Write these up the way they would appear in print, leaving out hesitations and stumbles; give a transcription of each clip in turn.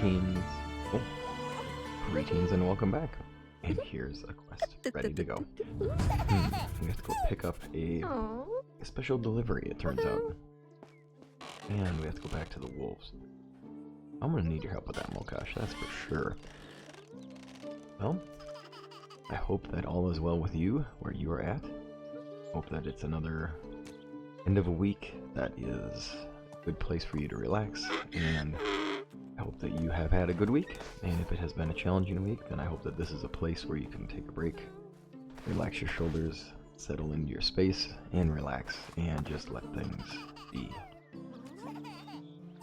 Greetings. Oh, greetings and welcome back. And here's a quest ready to go. We have to go pick up a special delivery, it turns out. And we have to go back to the wolves. I'm gonna need your help with that, Mokash, that's for sure. Well, I hope that all is well with you, where you are at. Hope that it's another end of a week that is a good place for you to relax, and I hope that you have had a good week. And if it has been a challenging week, then I hope that this is a place where you can take a break, relax your shoulders, settle into your space, and relax, and just let things be.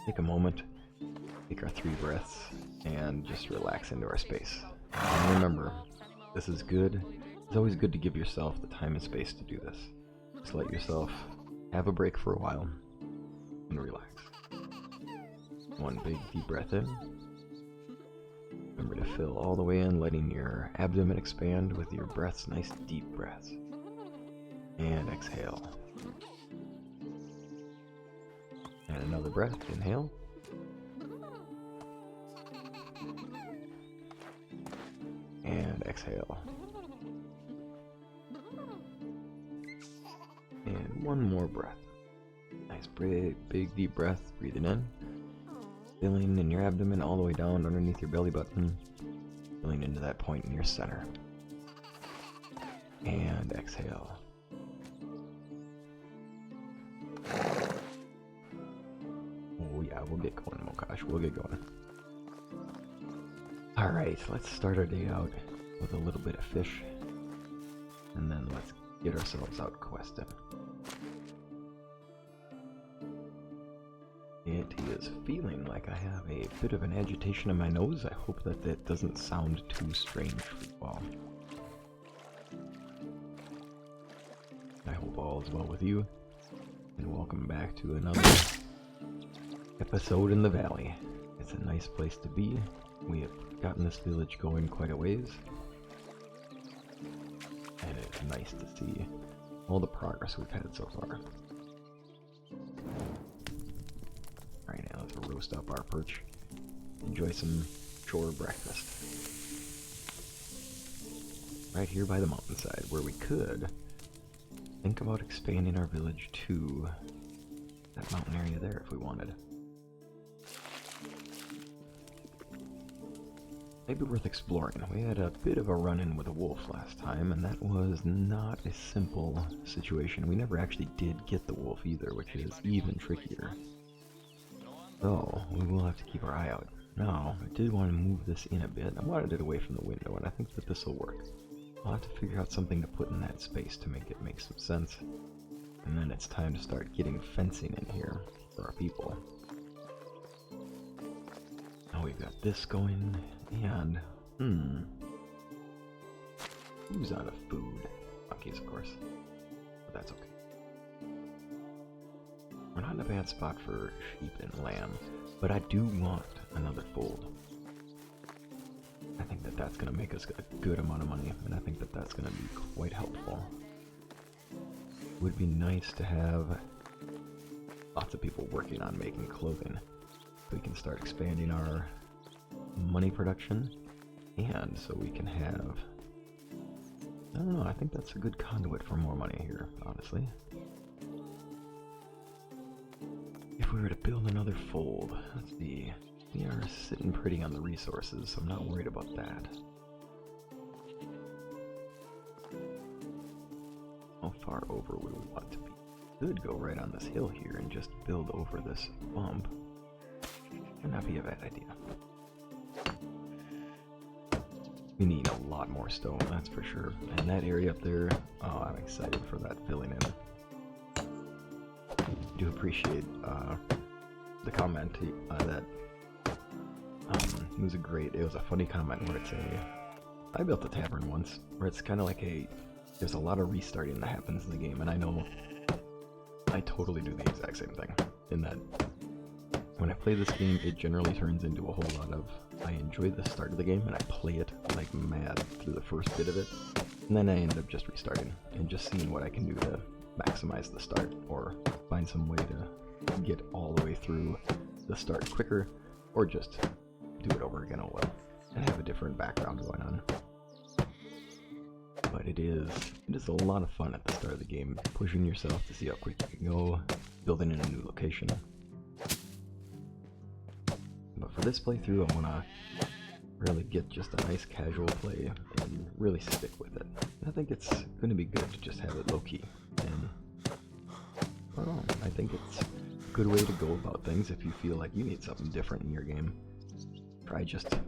Take a moment, take our 3 breaths, and just relax into our space. And remember, this is good. It's always good to give yourself the time and space to do this. Just let yourself have a break for a while and relax. One big deep breath in. Remember to fill all the way in, letting your abdomen expand with your breaths, nice deep breaths. And exhale. And another breath, inhale. And exhale. And one more breath. Nice big deep breath, breathing in. Filling in your abdomen all the way down underneath your belly button. Filling into that point in your center. And exhale. Oh yeah, we'll get going, Mokash, we'll get going. Alright, let's start our day out with a little bit of fish. And then let's get ourselves out questing. It is feeling like I have a bit of an agitation in my nose. I hope that that doesn't sound too strange for you all. I hope all is well with you, and welcome back to another episode in the valley. It's a nice place to be. We have gotten this village going quite a ways, and it's nice to see all the progress we've had so far. Alright, now let's roast up our perch. Enjoy some shore breakfast. Right here by the mountainside, where we could think about expanding our village to that mountain area there if we wanted. Maybe worth exploring. We had a bit of a run-in with a wolf last time, and that was not a simple situation. We never actually did get the wolf either, which is even trickier. So, we will have to keep our eye out. Now, I did want to move this in a bit. I wanted it away from the window, and I think that this will work. I'll have to figure out something to put in that space to make it make some sense. And then it's time to start getting fencing in here for our people. Now we've got this going, and, who's out of food? Monkeys, of course. But that's okay. We're not in a bad spot for sheep and lamb, but I do want another fold. I think that that's going to make us a good amount of money, and I think that that's going to be quite helpful. It would be nice to have lots of people working on making clothing, so we can start expanding our money production, and so we can have, I don't know, I think that's a good conduit for more money here, honestly. If we were to build another fold, let's see, we are sitting pretty on the resources, so I'm not worried about that. How far over would we want to be? Could go right on this hill here and just build over this bump. Would not be a bad idea. We need a lot more stone, that's for sure. And that area up there, oh, I'm excited for that filling in. I do appreciate the comment that it was a funny comment where it's I built a tavern once, where it's kind of like there's a lot of restarting that happens in the game, and I know I totally do the exact same thing, in that when I play this game, it generally turns into a whole lot of, I enjoy the start of the game, and I play it like mad through the first bit of it, and then I end up just restarting, and just seeing what I can do to maximize the start, or find some way to get all the way through the start quicker, or just do it over again, I will. And have a different background going on. But it is a lot of fun at the start of the game, pushing yourself to see how quick you can go, building in a new location. But for this playthrough, I want to really get just a nice casual play and really stick with it. And I think it's going to be good to just have it low-key. And I don't know, I think it's a good way to go about things if you feel like you need something different in your game. Try just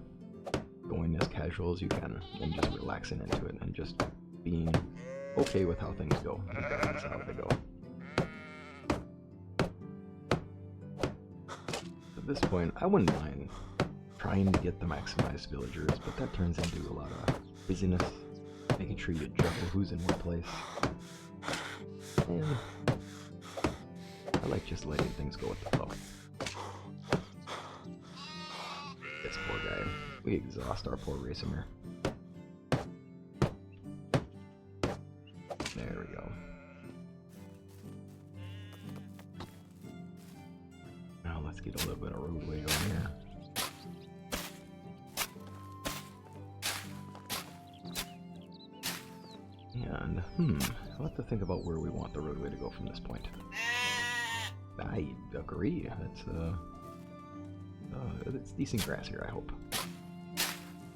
going as casual as you can and just relaxing into it and just being okay with how things go. Because that's how they go. At this point, I wouldn't mind trying to get the maximized villagers, but that turns into a lot of busyness, making sure you juggle who's in what place. And I like just letting things go with the flow. This poor guy. We exhaust our poor racer. There we go. Now let's get a little bit of roadway going here. And, I'll have to think about where we want the roadway to go from this point. I agree. It's decent grass here, I hope.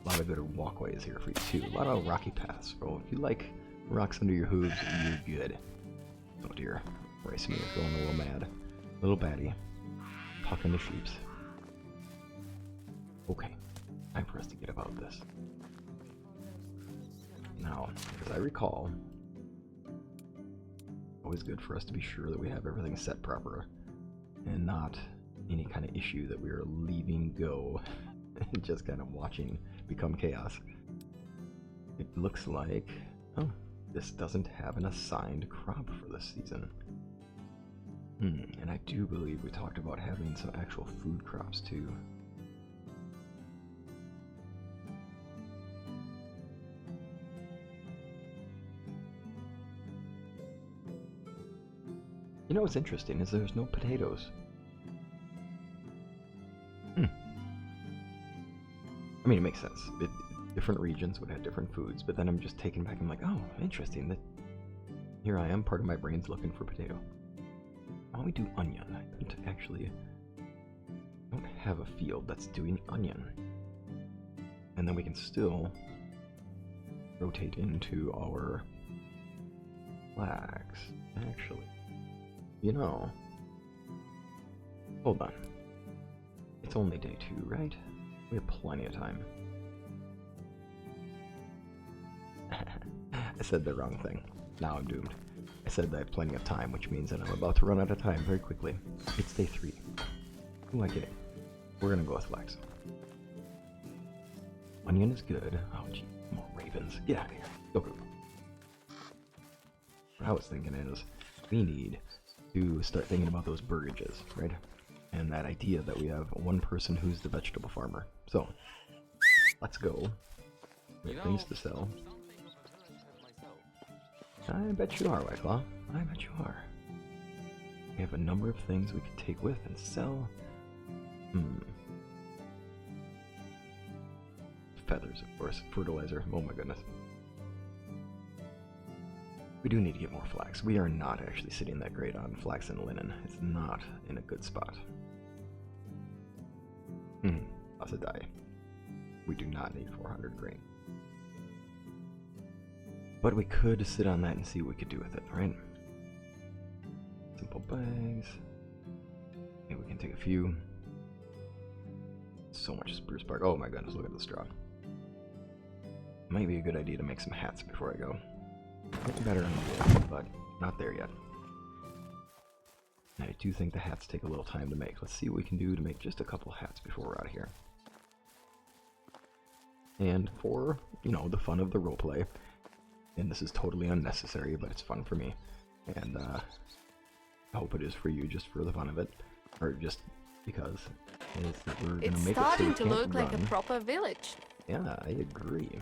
A lot of good walkways here for you too. A lot of rocky paths. So if you like rocks under your hooves, you're good. Oh dear. Racing is going a little mad. Little baddie. Talking to sheeps. Okay. Time for us to get about this. Now, as I recall, always good for us to be sure that we have everything set proper and not any kind of issue that we are leaving go and just kind of watching become chaos. It looks like, oh, this doesn't have an assigned crop for this season. And I do believe we talked about having some actual food crops too. You know what's interesting is there's no potatoes. I mean, it makes sense. Different regions would have different foods, but then I'm just taken back and I'm like, oh, interesting. That here I am, part of my brain's looking for potato. Why don't we do onion? I don't have a field that's doing onion. And then we can still rotate into our flags, actually. You know, hold on. It's only day 2, right? We have plenty of time. I said the wrong thing. Now I'm doomed. I said that I have plenty of time, which means that I'm about to run out of time very quickly. It's day 3. Who am I kidding? We're gonna go with flags. Onion is good. Oh gee, more ravens. Get out of here. Go, go. What I was thinking is, we need to start thinking about those burgages, right? And that idea that we have one person who's the vegetable farmer. So, let's go. We have things to sell. I bet you are, Whiteclaw. I bet you are. We have a number of things we could take with and sell. Feathers, of course. Fertilizer. Oh my goodness. We do need to get more flax. We are not actually sitting that great on flax and linen. It's not in a good spot. Lots of dye. We do not need 400 grain. But we could sit on that and see what we could do with it, right? Simple bags. Maybe we can take a few. So much spruce bark. Oh my goodness, look at the straw. Might be a good idea to make some hats before I go. Getting better idea, but not there yet. I do think the hats take a little time to make. Let's see what we can do to make just a couple hats before we're out of here. And for, you know, the fun of the roleplay, and this is totally unnecessary, but it's fun for me, and I hope it is for you just for the fun of it, or just because, is that we're going to make it so we can't run. It's starting to look like a proper village. Yeah, I agree.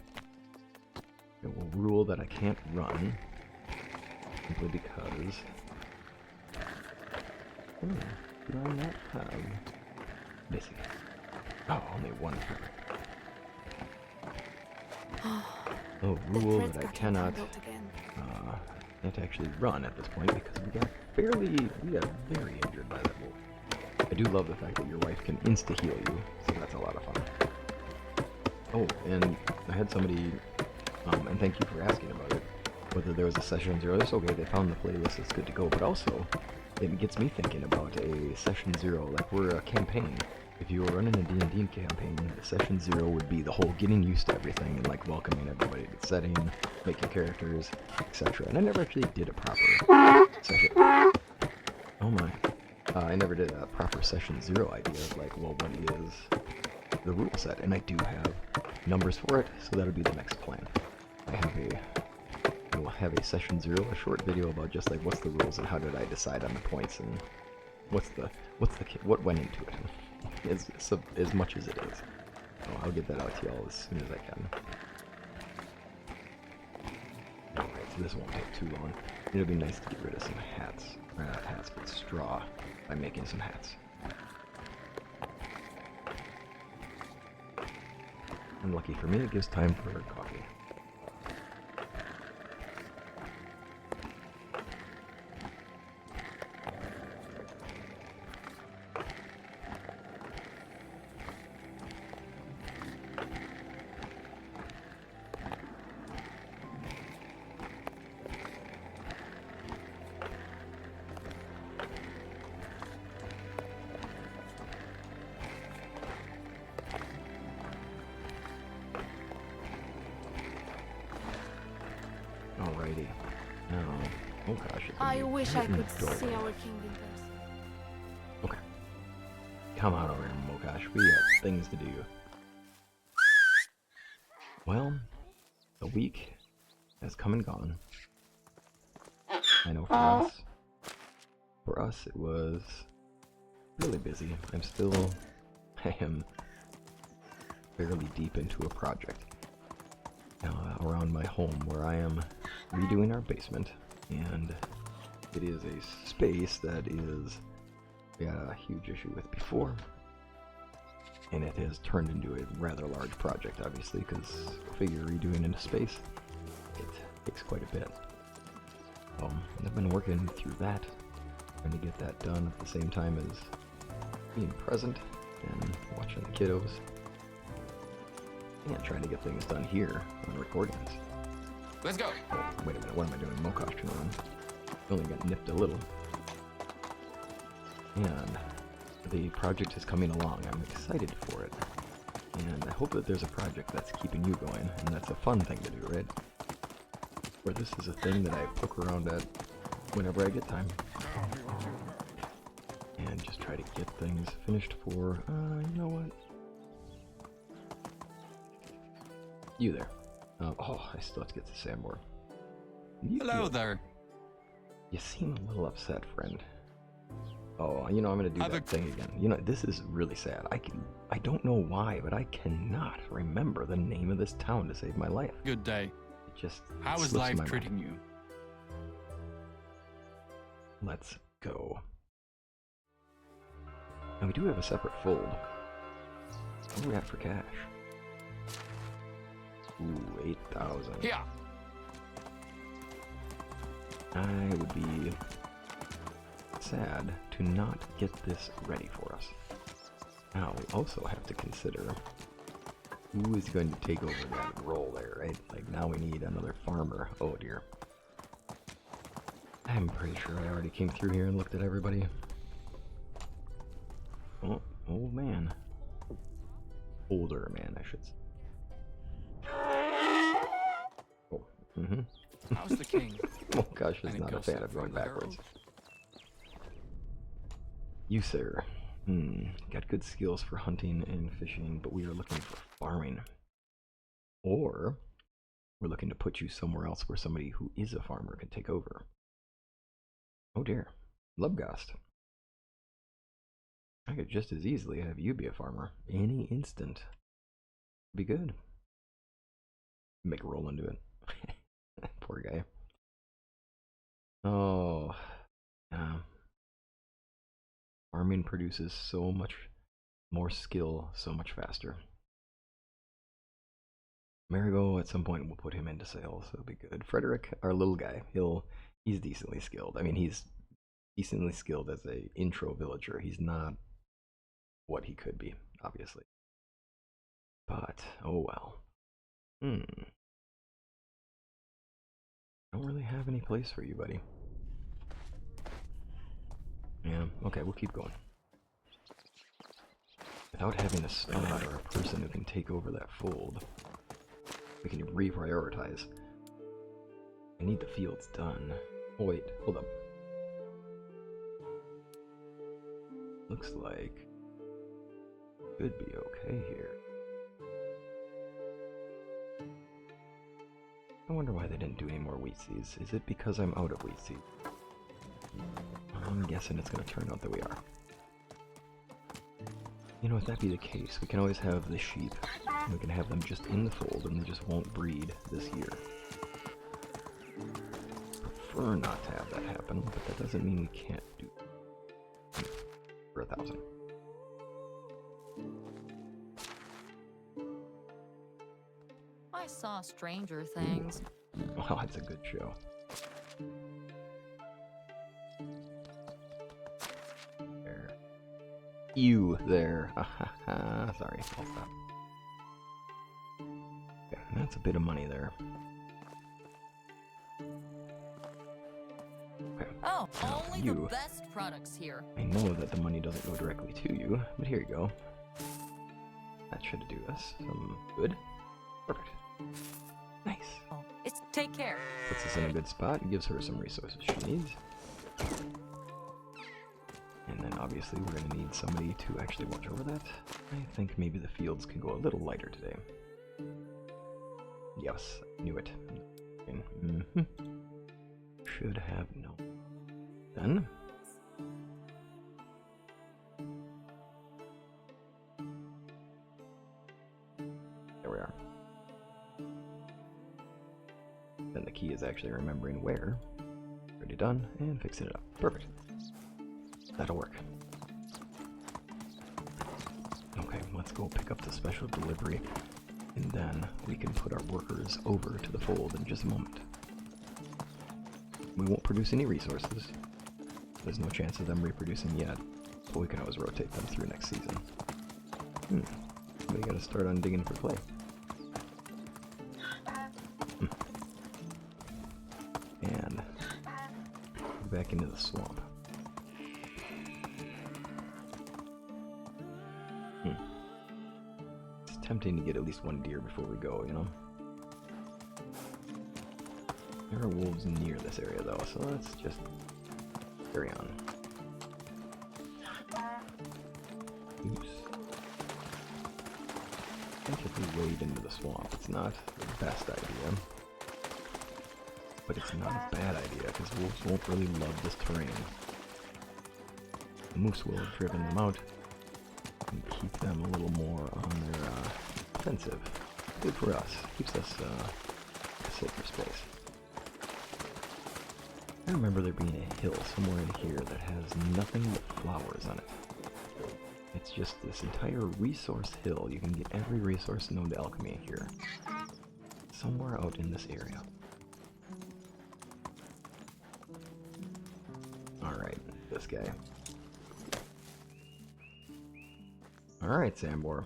It will rule that I can't run, simply because... do I not have... Basically. Oh, only one feather. A rule that I cannot can't actually run at this point because we got very injured by that wolf. I do love the fact that your wife can insta-heal you, so that's a lot of fun. Oh, and I had somebody, and thank you for asking about it, whether there was a session 0. It's okay, they found the playlist, it's good to go, but also, it gets me thinking about a session 0, like we're a campaign. If you were running a D&D campaign, session 0 would be the whole getting used to everything and like welcoming everybody to the setting, making characters, etc. And I never actually did a proper session. Oh my. I never did a proper session 0 idea of like, well, what is the rule set? And I do have numbers for it, so that'll be the next plan. I will have a session 0, a short video about just like what's the rules and how did I decide on the points and what went into it. As much as it is. So I'll get that out to y'all as soon as I can. Alright, so this won't take too long. It'll be nice to get rid of some hats. Or not hats, but straw by making some hats. And lucky for me, it gives time for coffee. Alrighty. Now, oh gosh. I wish I could see our king in person. Okay. Come on over here, Mokash. We got things to do. Well, the week has come and gone. I know for us it was really busy. I am fairly deep into a project around my home where I am redoing our basement, and it is a space that we had a huge issue with before, and it has turned into a rather large project, obviously, because figure redoing into space, it takes quite a bit. I've been working through that, trying to get that done at the same time as being present and watching the kiddos. And trying to get things done here on recordings. Let's go. Oh, wait a minute, what am I doing? Mokash can run. Only got nipped a little. And the project is coming along. I'm excited for it. And I hope that there's a project that's keeping you going, and that's a fun thing to do, right? Where this is a thing that I poke around at whenever I get time. And just try to get things finished for, you know what? You there. I still have to get to Sambor. Hello there. You seem a little upset, friend. Oh, I'm gonna do that thing again. This is really sad. I don't know why, but I cannot remember the name of this town to save my life. Good day. How is slips life my treating mind. you? Let's go. And we do have a separate fold. What do we got for cash? Ooh, 8,000. Yeah. I would be sad to not get this ready for us. Now, we also have to consider who is going to take over that role there, right? Like, now we need another farmer. Oh, dear. I'm pretty sure I already came through here and looked at everybody. Oh, old man. Older man, I should say. How's the king? Oh gosh, he's not a fan of going backwards. You, sir. Got good skills for hunting and fishing, but we are looking for farming. Or, we're looking to put you somewhere else where somebody who is a farmer can take over. Oh dear. Lubgast. I could just as easily have you be a farmer. Any instant. Be good. Make a roll into it. Poor guy. Oh. Farming produces so much more skill, so much faster. Marigo, at some point, we'll put him into sales, so it'll be good. Frederick, our little guy, he's decently skilled. I mean, he's decently skilled as a intro villager. He's not what he could be, obviously. But, oh well. I don't really have any place for you, buddy. Yeah, okay, we'll keep going. Without having a spot or a person who can take over that fold, we can reprioritize. I need the fields done. Oh wait, hold up. Looks like could be okay here. I wonder why they didn't do any more wheat seeds. Is it because I'm out of wheat seeds? I'm guessing it's going to turn out that we are. You know, if that be the case, we can always have the sheep. We can have them just in the fold and they just won't breed this year. Prefer not to have that happen, but that doesn't mean we can't do it. For 1,000. I saw Stranger Things. Wow, that's a good show. There. You there. Sorry, I'll stop. Okay, that's a bit of money there. Okay. Oh, Now, only the best products here. I know that the money doesn't go directly to you, but here you go. That should do us some good. Perfect. Nice. Oh, it's take care. Puts us in a good spot and gives her some resources she needs. And then obviously we're going to need somebody to actually watch over that. I think maybe the fields can go a little lighter today. Yes, I knew it. Should have known. Then. There we are. Then the key is actually remembering where. Already done, and fixing it up. Perfect. That'll work. Okay, let's go pick up the special delivery, and then we can put our workers over to the fold in just a moment. We won't produce any resources. There's no chance of them reproducing yet, but we can always rotate them through next season. We gotta start on digging for clay. And back into the swamp. It's tempting to get at least one deer before we go, you know? There are wolves near this area though, so let's just carry on. Oops. I think if we wade into the swamp, it's not the best idea. But it's not a bad idea, because wolves won't really love this terrain. The moose will have driven them out and keep them a little more on their defensive. Good for us. Keeps us a safer space. I remember there being a hill somewhere in here that has nothing but flowers on it. It's just this entire resource hill. You can get every resource known to alchemy here. Somewhere out in this area. Alright, this guy. Alright, Sambor.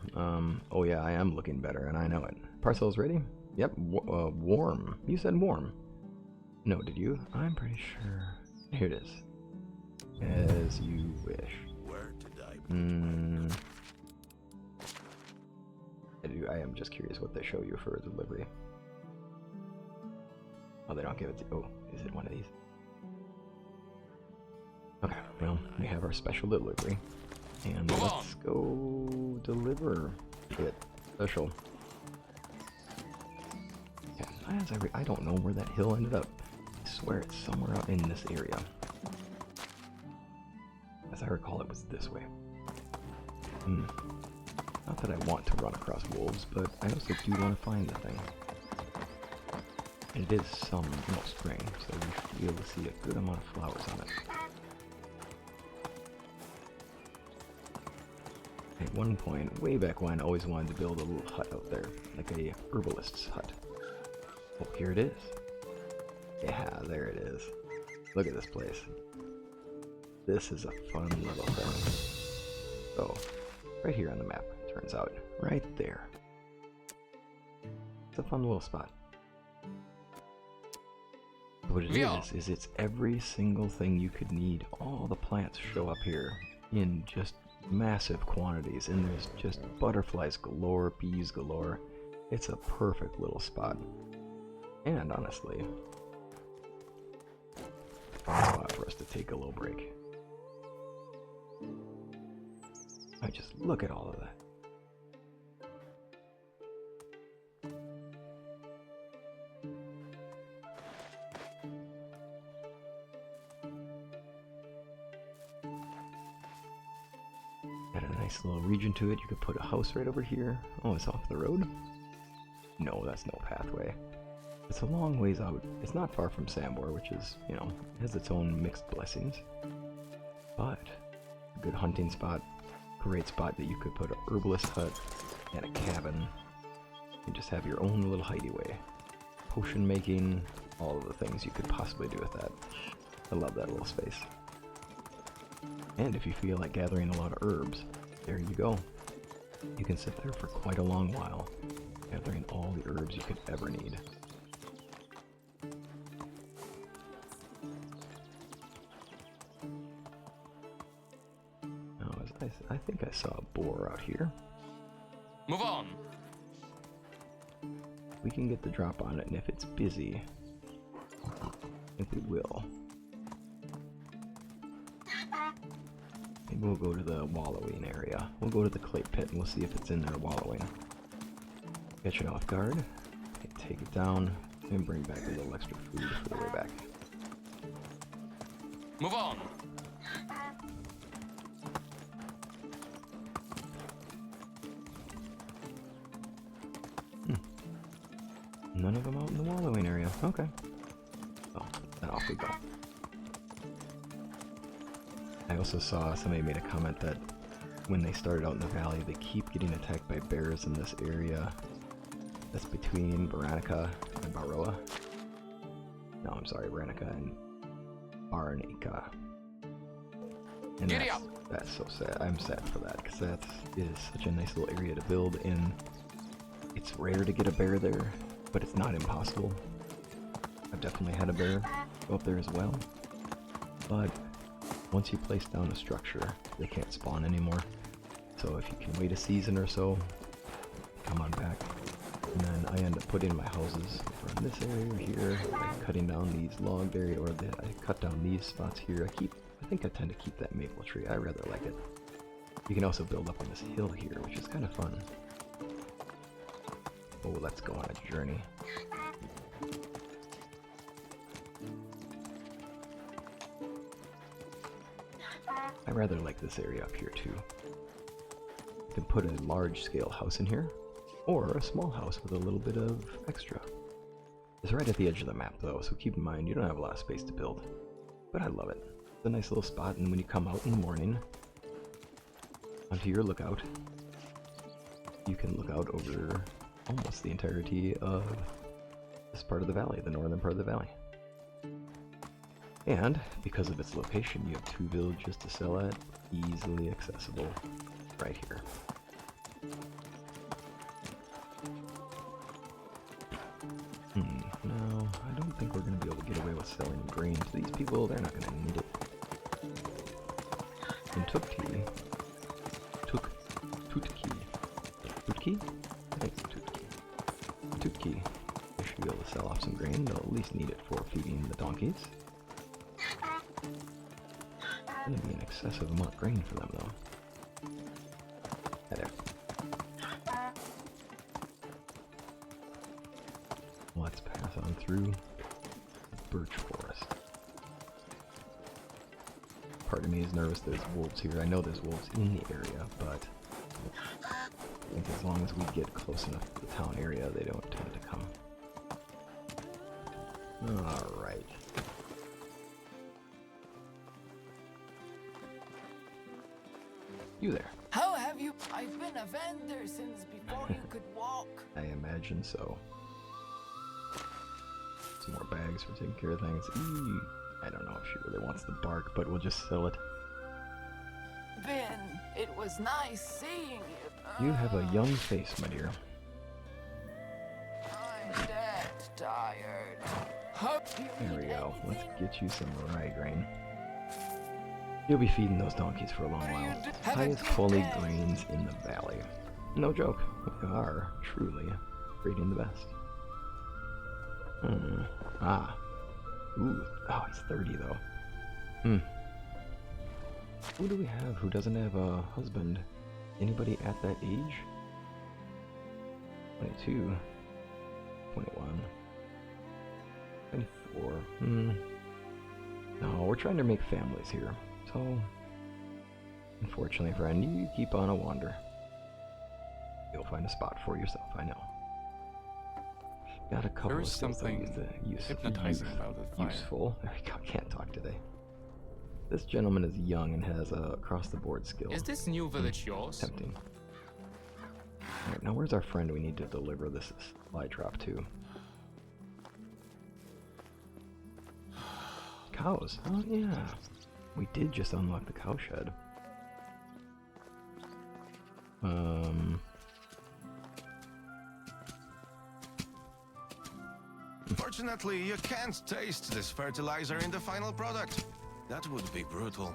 Oh yeah, I am looking better, and I know it. Parcel's ready? Yep, warm. You said warm. No, did you? I'm pretty sure. Here it is. As you wish. Where did I I am just curious what they show you for delivery. Oh, they don't give it to... Oh, is it one of these? Okay, well, we have our special delivery. And let's go deliver it. Special. Okay, I don't know where that hill ended up. I swear it's somewhere out in this area. As I recall, it was this way. Not that I want to run across wolves, but I also do want to find the thing. And it is spring, so we should be able to see a good amount of flowers on it. Okay, one point, way back when, I always wanted to build a little hut out there, like a herbalist's hut. Oh, here it is. Yeah, there it is. Look at this place. This is a fun little thing. So, right here on the map, turns out. Right there. It's a fun little spot. What it is it's every single thing you could need. All the plants show up here in just massive quantities, and there's just butterflies galore, bees galore. It's a perfect little spot. And honestly, a fun spot for us to take a little break. I just look at all of that. Got a nice little region to it. You could put a house right over here. Oh, it's off the road? No, that's no pathway. It's a long ways out. It's not far from Sambor, which is, you know, has its own mixed blessings. But a good hunting spot, great spot that you could put an herbalist hut and a cabin and just have your own little hideaway. Potion making, all of the things you could possibly do with that. I love that little space. And if you feel like gathering a lot of herbs, there you go. You can sit there for quite a long while, gathering all the herbs you could ever need. I think I saw a boar out here. Move on. We can get the drop on it, and if it's busy, I think we will. Maybe we'll go to the wallowing area. We'll go to the clay pit, and we'll see if it's in there wallowing. Catch it off guard, take it down, and bring back a little extra food for the way back. Move on. None of them out in the wallowing area. Okay. Oh, then off we go. I also saw somebody made a comment that when they started out in the valley, they keep getting attacked by bears in this area. That's between Veronica and Baroa. No, I'm sorry, Veronica and Arnica. And that's so sad. I'm sad for that, because that is such a nice little area to build in. It's rare to get a bear there, but it's not impossible. I've definitely had a bear go up there as well. But once you place down a structure, they can't spawn anymore. So if you can wait a season or so, come on back. And then I end up putting my houses from this area here, like cutting down these log area, or I cut down these spots here. I think I tend to keep that maple tree. I rather like it. You can also build up on this hill here, which is kind of fun. Oh, let's go on a journey. I rather like this area up here too. You can put a large scale house in here, or a small house with a little bit of extra. It's right at the edge of the map though, so keep in mind you don't have a lot of space to build. But I love it. It's a nice little spot, and when you come out in the morning onto your lookout, you can look out over almost the entirety of this part of the valley, the northern part of the valley. And because of its location, you have 2 villages to sell at, easily accessible right here. No, I don't think we're going to be able to get away with selling grain to these people. They're not going to need it. In Tutki, I think it's Tutki, I should be able to sell off some grain. They'll at least need it for feeding the donkeys. It's going to be an excessive amount of grain for them though. There. Let's pass on through the birch forest. Part of me is nervous there's wolves here. I know there's wolves in the area, but I think as long as we get close enough to the town area, they don't tend to come. Alright. You there. How have you? I've been a vendor since before you could walk. I imagine so. Some more bags for taking care of things. Eee. I don't know if she really wants the bark, but we'll just sell it. Ben, it was nice seeing you. You have a young face, my dear. I'm dead tired. Hope you There we eat go. Let's anything. get you some rye grain. You'll be feeding those donkeys for a long while. Have a Highest good quality day. grains in the valley. No joke. We are truly breeding the best. Ah. Ooh. Oh, he's 30 though. Who do we have who doesn't have a husband? Anybody at that age? 22. 21. 24. No, we're trying to make families here. So, unfortunately, friend, you keep on a wander. You'll find a spot for yourself, I know. Got a couple There of is skills that something hypnotizing about the fire. useful. There we go, can't talk today. This gentleman is young and has a across-the-board skill. Is this new village yours? Tempting. Alright, now where's our friend we need to deliver this supply drop to? Cows. Oh yeah. We did just unlock the cow shed. Fortunately, you can't taste this fertilizer in the final product. That would be brutal.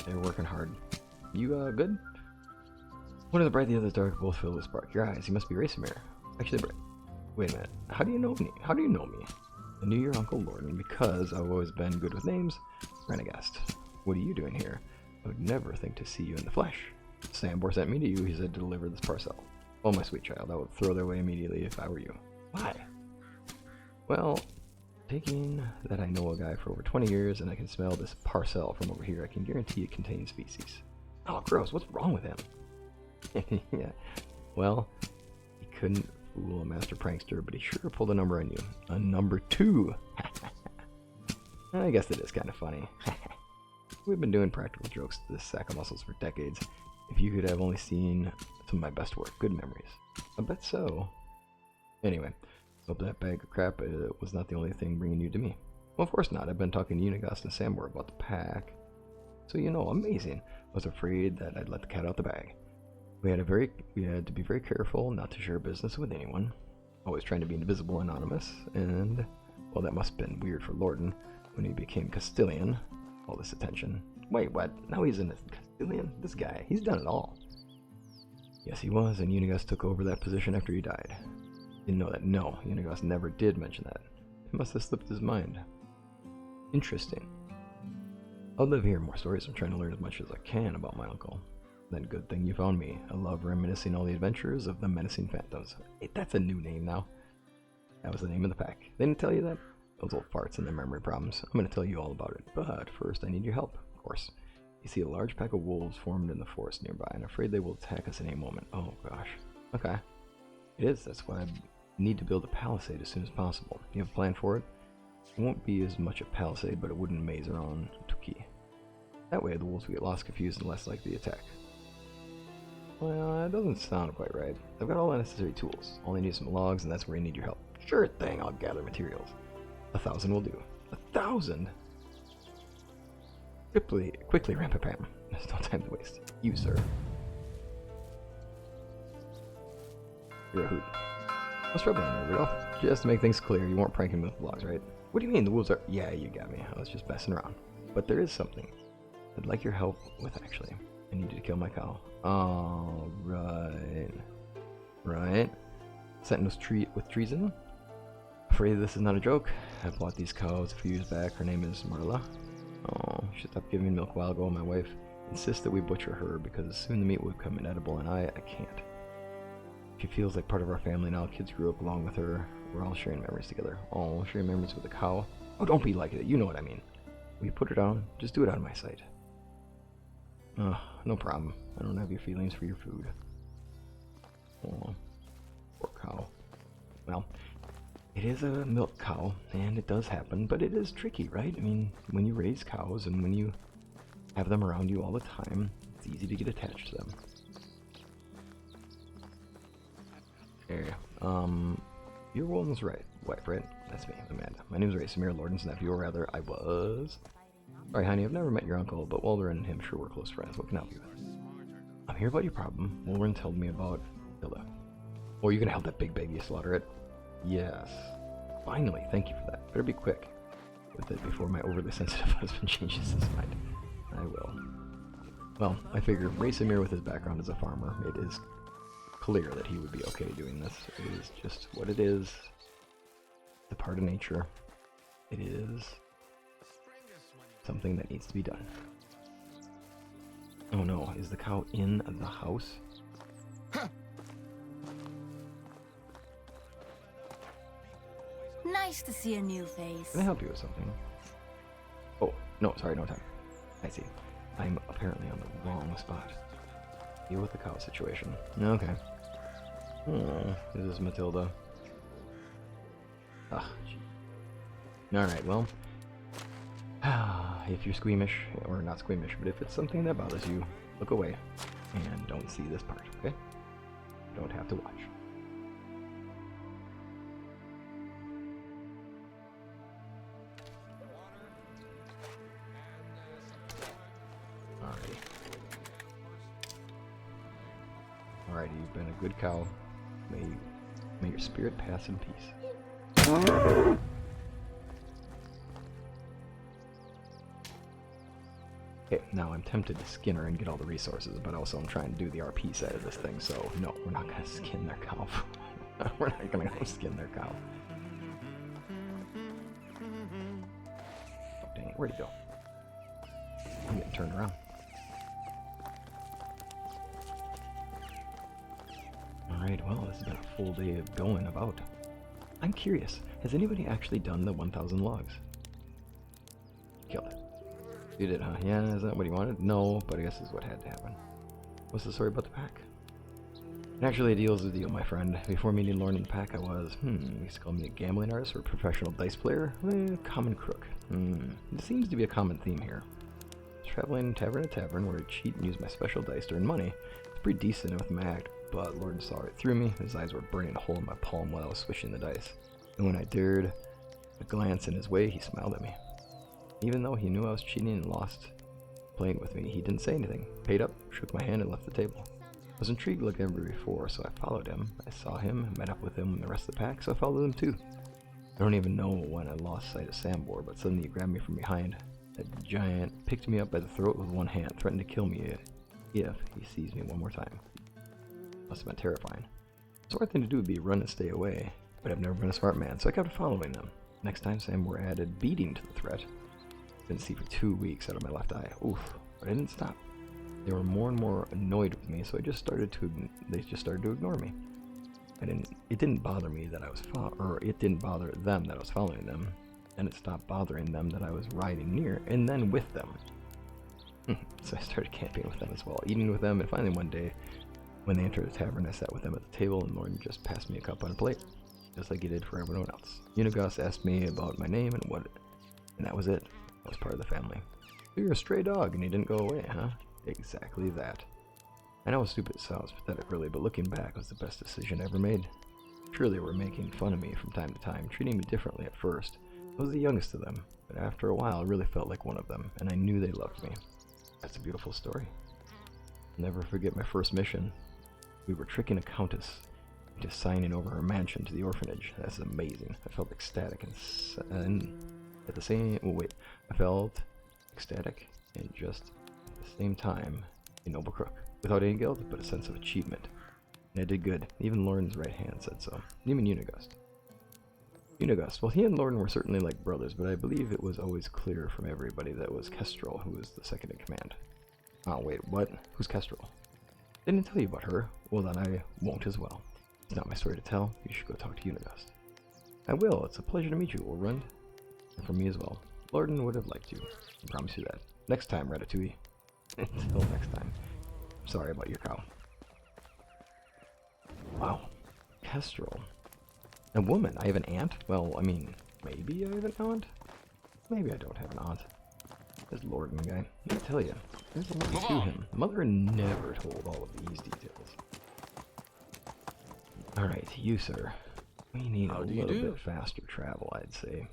They're working hard. You, good? One of the bright, the other dark, both filled with spark. Your eyes, you must be Racemir. Actually, wait a minute. How do you know me? How do you know me? I knew your Uncle Lord, and because I've always been good with names, Renegast. What are you doing here? I would never think to see you in the flesh. Sambor sent me to you, he said to deliver this parcel. Oh, my sweet child, I would throw that away immediately if I were you. Why? Well, taking that I know a guy for over 20 years and I can smell this parcel from over here, I can guarantee it contains species. Oh, gross, what's wrong with him? Yeah, well, he couldn't fool a master prankster, but he sure pulled a number on you. A number 2! I guess it is kind of funny. We've been doing practical jokes to this sack of muscles for decades. If you could have only seen some of my best work, good memories. I bet so. Anyway, hope that bag of crap was not the only thing bringing you to me. Well, of course not. I've been talking to Unigast and Sambor about the pack. So you know, amazing. I was afraid that I'd let the cat out the bag. We had to be very careful not to share business with anyone. Always trying to be invisible, anonymous, and well, that must have been weird for Lorden when he became Castilian. All this attention. Wait, what? Now he's in Castilian? This guy, he's done it all. Yes, he was, and Unigast took over that position after he died. Didn't know that. No, Unigast never did mention that. It must have slipped his mind. Interesting. I'd love to hear more stories. I'm trying to learn as much as I can about my uncle. Then good thing you found me. I love reminiscing all the adventures of the menacing phantoms. Hey, that's a new name now. That was the name of the pack. They didn't tell you that? Those old farts and their memory problems. I'm going to tell you all about it, but first I need your help, of course. You see a large pack of wolves formed in the forest nearby, and I'm afraid they will attack us at any moment. Oh gosh. Okay. It is. That's why I need to build a palisade as soon as possible. You have a plan for it? It won't be as much a palisade, but a wooden maze around Tuki. That way the wolves will get lost, confused, and less likely to attack. Well, that doesn't sound quite right. I've got all the necessary tools. Only need some logs, and that's where I need your help. Sure thing, I'll gather materials. 1,000 will do. 1,000? Quickly, Rampapam. There's no time to waste. You, sir. You're a hoot. What's troubling you, Rudolph? Just to make things clear, you weren't pranking me with logs, right? What do you mean, the wolves are— Yeah, you got me. I was just messing around. But there is something I'd like your help with, actually. I need you to kill my cow. Oh, right. Right? Sentinel's with treason? Afraid this is not a joke. I bought these cows a few years back. Her name is Marla. Oh, she stopped giving me milk a while ago. My wife insists that we butcher her because soon the meat will become inedible, and I can't. She feels like part of our family now. Kids grew up along with her. We're all sharing memories together. Oh, sharing memories with a cow? Oh, don't be like it. You know what I mean. Will you put her down? Just do it out of my sight. Oh, no problem. I don't have your feelings for your food. Oh, poor cow. Well, it is a milk cow, and it does happen, but it is tricky, right? I mean, when you raise cows and when you have them around you all the time, it's easy to get attached to them. There. Your woman's right. Wife, right? That's me, Amanda. My name's Ray, Samir Lorden's nephew, or rather, I was. Alright, honey, I've never met your uncle, but Walter and him sure were close friends. What can I help you with? I'm here about your problem. Walter told me about Hilda. Oh, you're gonna help that big baby slaughter it? Yes. Finally, thank you for that. Better be quick with it before my overly sensitive husband changes his mind. I will. Well, I figure Ray Samir with his background as a farmer, it is clear that he would be okay doing this. It is just what it is. The part of nature. It is something that needs to be done. Oh no, is the cow in the house? Nice to see a new face. Can I help you with something? Oh, no, sorry, no time. I see. I'm apparently on the wrong spot. Deal with the cow situation. Okay. Oh, is this Matilda? Ah, gee. Alright, well. If you're squeamish, or not squeamish, but if it's something that bothers you, look away and don't see this part, okay? You don't have to watch. Alrighty, you've been a good cow. May your spirit pass in peace. Okay, now I'm tempted to skin her and get all the resources, but also I'm trying to do the RP side of this thing, so no, we're not gonna skin their cow. We're not gonna go skin their cow. Oh, dang it, where'd he go? I'm getting turned around. Alright, well, this has been a full day of going about. I'm curious, has anybody actually done the 1,000 logs? Killed it. You did, huh? Yeah, is that what you wanted? No, but I guess this is what had to happen. What's the story about the pack? Actually, a deal's a deal, my friend. Before meeting Lauren in the pack, I was, you used to call me a gambling artist or a professional dice player? Common crook. It seems to be a common theme here. Traveling tavern to tavern where I cheat and use my special dice to earn money. It's pretty decent with my act, but Lord saw right through me. His eyes were burning a hole in my palm while I was swishing the dice. And when I dared a glance in his way, he smiled at me. Even though he knew I was cheating and lost playing with me, he didn't say anything. Paid up, shook my hand, and left the table. I was intrigued like ever before, so I followed him. I saw him, met up with him and the rest of the pack, so I followed him too. I don't even know when I lost sight of Sambor, but suddenly he grabbed me from behind. That giant picked me up by the throat with one hand, threatened to kill me if he sees me one more time. Must have been terrifying. The smart thing to do would be run and stay away, but I've never been a smart man, so I kept following them. Next time, Sambor added beating to the threat. Didn't see for 2 weeks out of my left eye. Oof, but I didn't stop. They were more and more annoyed with me, so they just started to ignore me. It didn't bother me that I was it didn't bother them that I was following them, and it stopped bothering them that I was riding near and then with them. So I started camping with them as well, eating with them, and finally one day, when they entered the tavern, I sat with them at the table, and Lauren just passed me a cup on a plate, just like he did for everyone else. Unigas asked me about my name and that was it. I was part of the family. So you're a stray dog and you didn't go away, huh? Exactly that. I know it's stupid, sounds pathetic really, but looking back, it was the best decision I ever made. Sure, they were making fun of me from time to time, treating me differently at first. I was the youngest of them, but after a while I really felt like one of them, and I knew they loved me. That's a beautiful story. I'll never forget my first mission. We were tricking a countess into signing over her mansion to the orphanage. That's amazing. I felt ecstatic and at the same I felt ecstatic and just at the same time a noble crook, without any guilt but a sense of achievement. And I did good. Even Lauren's right hand said so. Even Unigust. Well, he and Lauren were certainly like brothers, but I believe it was always clear from everybody that it was Kestrel who was the second in command. Oh wait, what? Who's Kestrel? Didn't tell you about her. Well then I won't as well. It's not my story to tell. You should go talk to Unigust. I will. It's a pleasure to meet you, Ulrund. And from me as well. Lorden would have liked you. I promise you that. Next time, Ratatouille. Until next time. Sorry about your cow. Wow. Kestrel. A woman. I have an aunt? Well, I mean, maybe I have an aunt? Maybe I don't have an aunt. This Lorden guy. Let me tell you. There's a lot Move to on. him. Mother never told all of these details. Alright, you, sir. We need How a do you little do? bit faster travel, I'd say.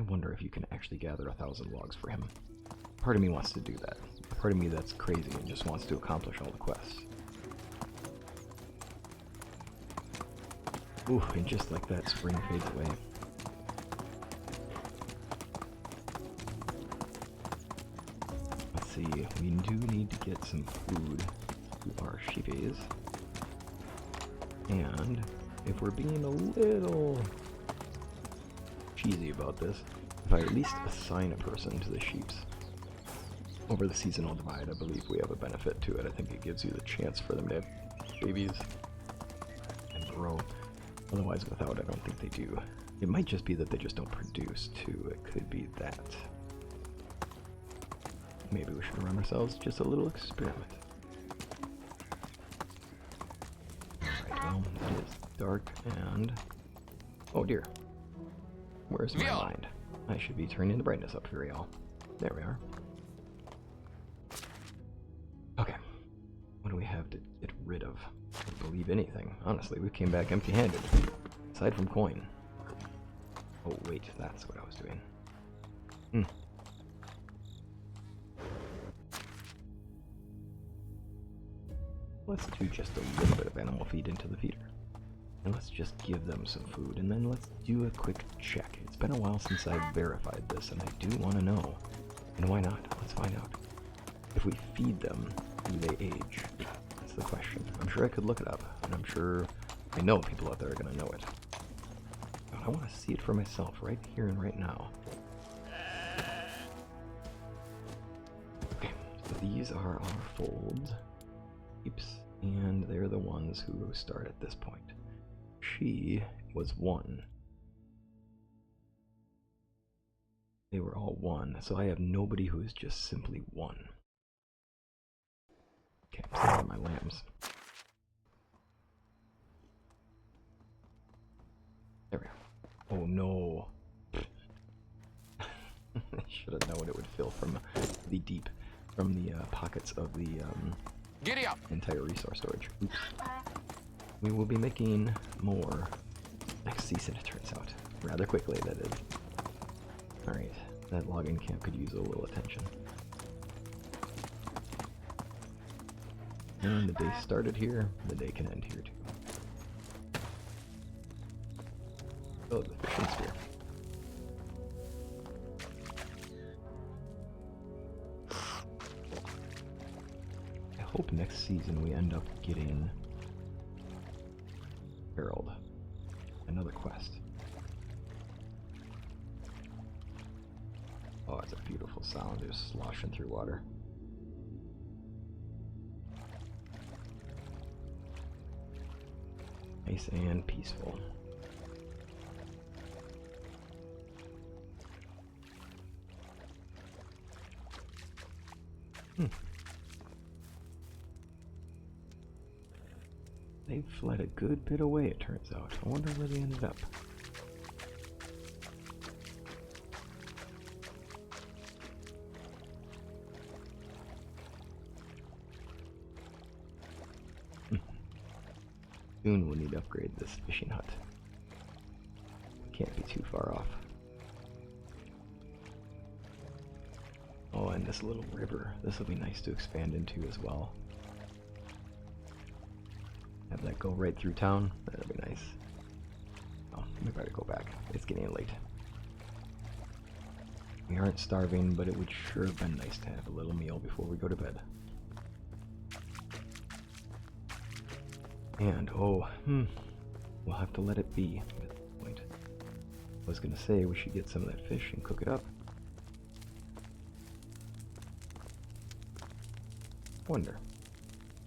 I wonder if you can actually gather 1,000 logs for him. Part of me wants to do that. Part of me that's crazy and just wants to accomplish all the quests. Ooh, and just like that, spring fades away. Let's see, we do need to get some food to our sheepies. And if we're being a little cheesy about this, if I at least assign a person to the sheeps over the seasonal divide, I believe we have a benefit to it. I think it gives you the chance for them to have babies and grow. Otherwise, without, I don't think they do. It might just be that they just don't produce, too. It could be that. Maybe we should run ourselves just a little experiment. Alright, well, it is dark and... oh dear. Where's my mind? I should be turning the brightness up for y'all. There we are. Okay. What do we have to get rid of? I don't believe anything. Honestly, we came back empty-handed. Aside from coin. Oh wait, that's what I was doing. Let's do just a little bit of animal feed into the feeder. And let's just give them some food, and then let's do a quick check. It's been a while since I've verified this, and I do want to know. And why not? Let's find out. If we feed them, do they age? That's the question. I'm sure I could look it up, and I'm sure I know people out there are going to know it. But I want to see it for myself right here and right now. Okay, so these are our folds. Oops. And they're the ones who start at this point. She was 1. They were all 1, so I have nobody who is just simply 1. Okay, I'm saving my lambs. There we go. Oh no. I should have known it would fill from the deep, from the pockets of the Giddy up! entire resource storage. Oops. We will be making more next season, it turns out. Rather quickly, that is. Alright, that logging camp could use a little attention. And the day started here, the day can end here too. Oh, the fishing spear. I hope next season we end up getting Herald. Another quest. Oh, it's a beautiful sound, just sloshing through water. Nice and peaceful. They fled a good bit away, it turns out. I wonder where they ended up. Soon we'll need to upgrade this fishing hut. Can't be too far off. Oh, and this little river. This will be nice to expand into as well. Have that go right through town. That'll be nice. Oh, we better go back. It's getting late. We aren't starving, but it would sure have been nice to have a little meal before we go to bed. And, oh, we'll have to let it be at this point. I was gonna say we should get some of that fish and cook it up. Wonder.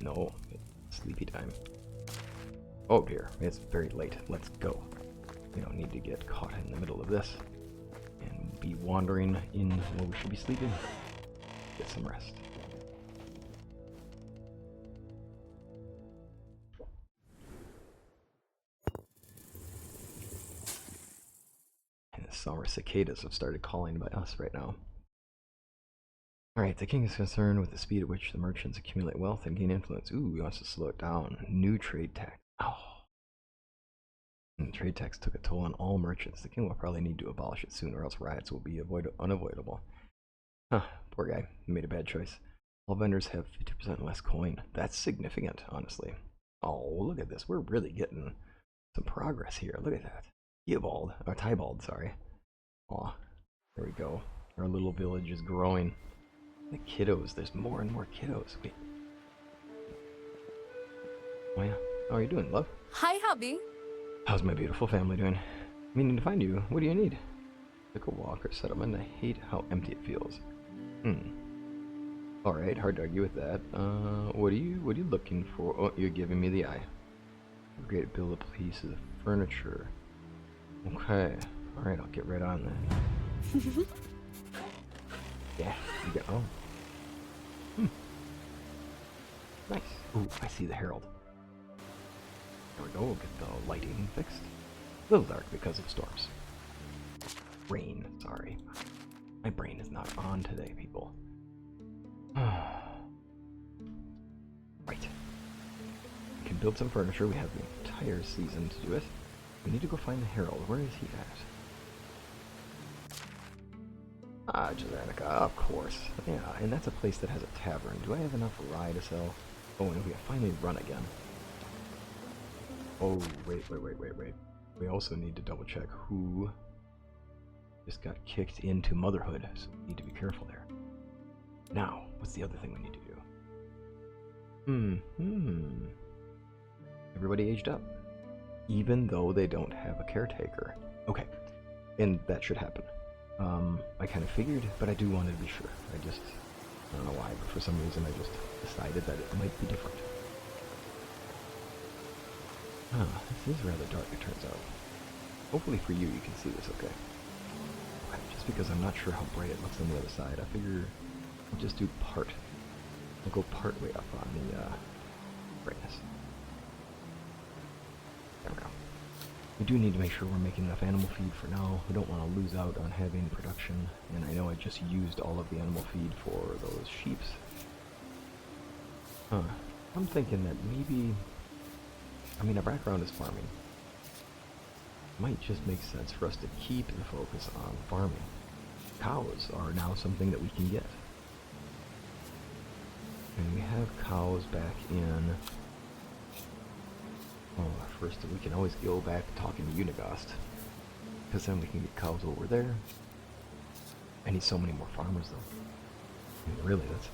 No, it's sleepy time. Oh dear, it's very late. Let's go. We don't need to get caught in the middle of this and be wandering in while we should be sleeping. Get some rest. summer cicadas have started calling by us right now. Alright, the king is concerned with the speed at which the merchants accumulate wealth and gain influence. Ooh, he wants to slow it down. New trade tax. Oh. And the trade tax took a toll on all merchants. The king will probably need to abolish it soon, or else riots will be unavoidable. Huh, poor guy. He made a bad choice. All vendors have 50% less coin. That's significant, honestly. Oh, look at this. We're really getting some progress here. Look at that. Tybald, sorry. Aw, there we go. Our little village is growing. The kiddos, there's more and more kiddos. Wait. Oh yeah, how are you doing, love? Hi, hubby. How's my beautiful family doing? Meaning to find you. What do you need? Took a walk or settlement. I hate how empty it feels. Alright, hard to argue with that. What are you looking for? Oh, you're giving me the eye. Great build a piece of furniture. Okay. Alright, I'll get right on that. Yeah, you got nice. Ooh, I see the herald. There we go, we'll get the lighting fixed. A little dark because of storms. Rain, sorry. My brain is not on today, people. Right. We can build some furniture. We have the entire season to do it. We need to go find the herald. Where is he at? Ah, Jazanica, of course. Yeah, and that's a place that has a tavern. Do I have enough rye to sell? Oh, and we can finally run again. Oh, wait. We also need to double check who just got kicked into motherhood, so we need to be careful there. Now, what's the other thing we need to do? Everybody aged up. Even though they don't have a caretaker. Okay, and that should happen. I kind of figured, but I do want to be sure. I don't know why, but for some reason I just decided that it might be different. This is rather dark, it turns out. Hopefully for you can see this okay. Just because I'm not sure how bright it looks on the other side, I figure I'll just do part. I'll go part way up on the brightness. There we go. We do need to make sure we're making enough animal feed for now. We don't want to lose out on having production, and I know I just used all of the animal feed for those sheeps. I'm thinking that maybe, our background is farming. Might just make sense for us to keep the focus on farming. Cows are now something that we can get. And we have cows back in... Oh, first we can always go back talking to Unigost. Because then we can get cows over there. I need so many more farmers though. Really, that's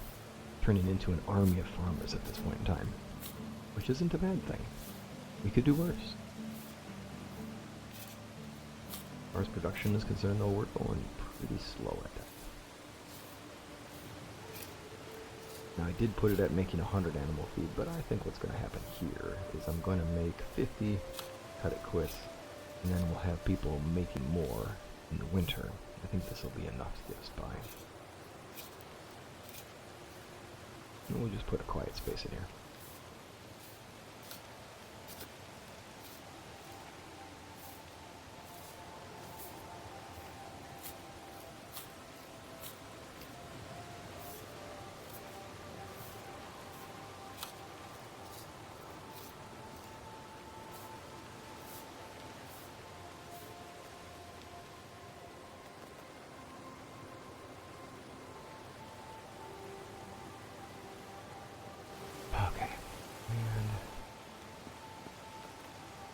turning into an army of farmers at this point in time. Which isn't a bad thing. We could do worse. As far as production is concerned though, we're going pretty slow at that. Now I did put it at making 100 animal feed, but I think what's going to happen here is I'm going to make 50, cut it quits, and then we'll have people making more in the winter. I think this will be enough to get us by. And we'll just put a quiet space in here.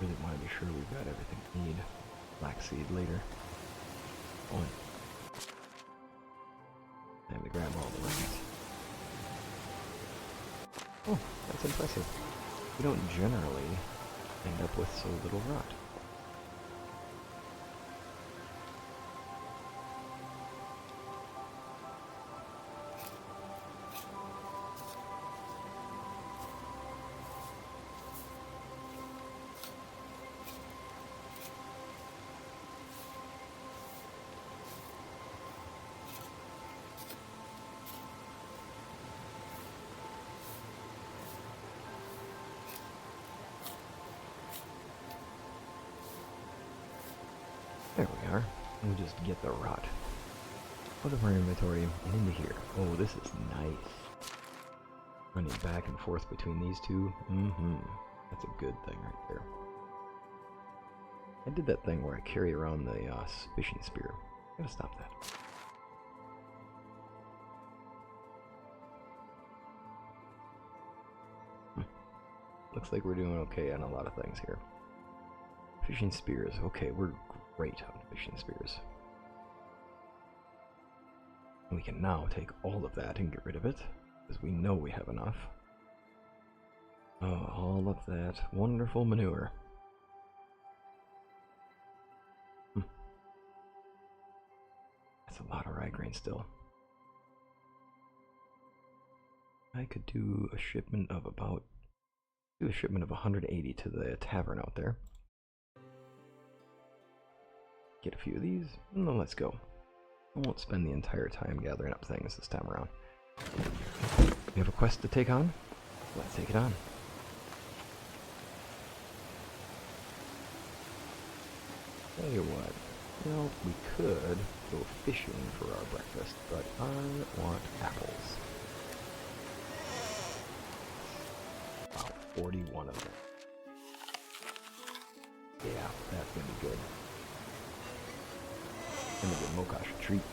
Really want to be sure we've got everything we need. Black seed later. On. Time to grab all the rest. Oh, that's impressive. We don't generally end up with so little rot. We'll just get the rot out of our inventory and into here. Oh, this is nice. Running back and forth between these two. That's a good thing right there. I did that thing where I carry around the fishing spear. Gotta stop that. Looks like we're doing okay on a lot of things here. Fishing spears. Okay, we're great on fishing spears. We can now take all of that and get rid of it, because we know we have enough. Oh, all of that wonderful manure. That's a lot of rye grain still. I could do a shipment of 180 to the tavern out there. Get a few of these, and then let's go. I won't spend the entire time gathering up things this time around. We have a quest to take on? Let's take it on. Tell you what, well, we could go fishing for our breakfast, but I want apples. Wow, 41 of them. Yeah, that's gonna be good. Gonna give Mokosh a treat.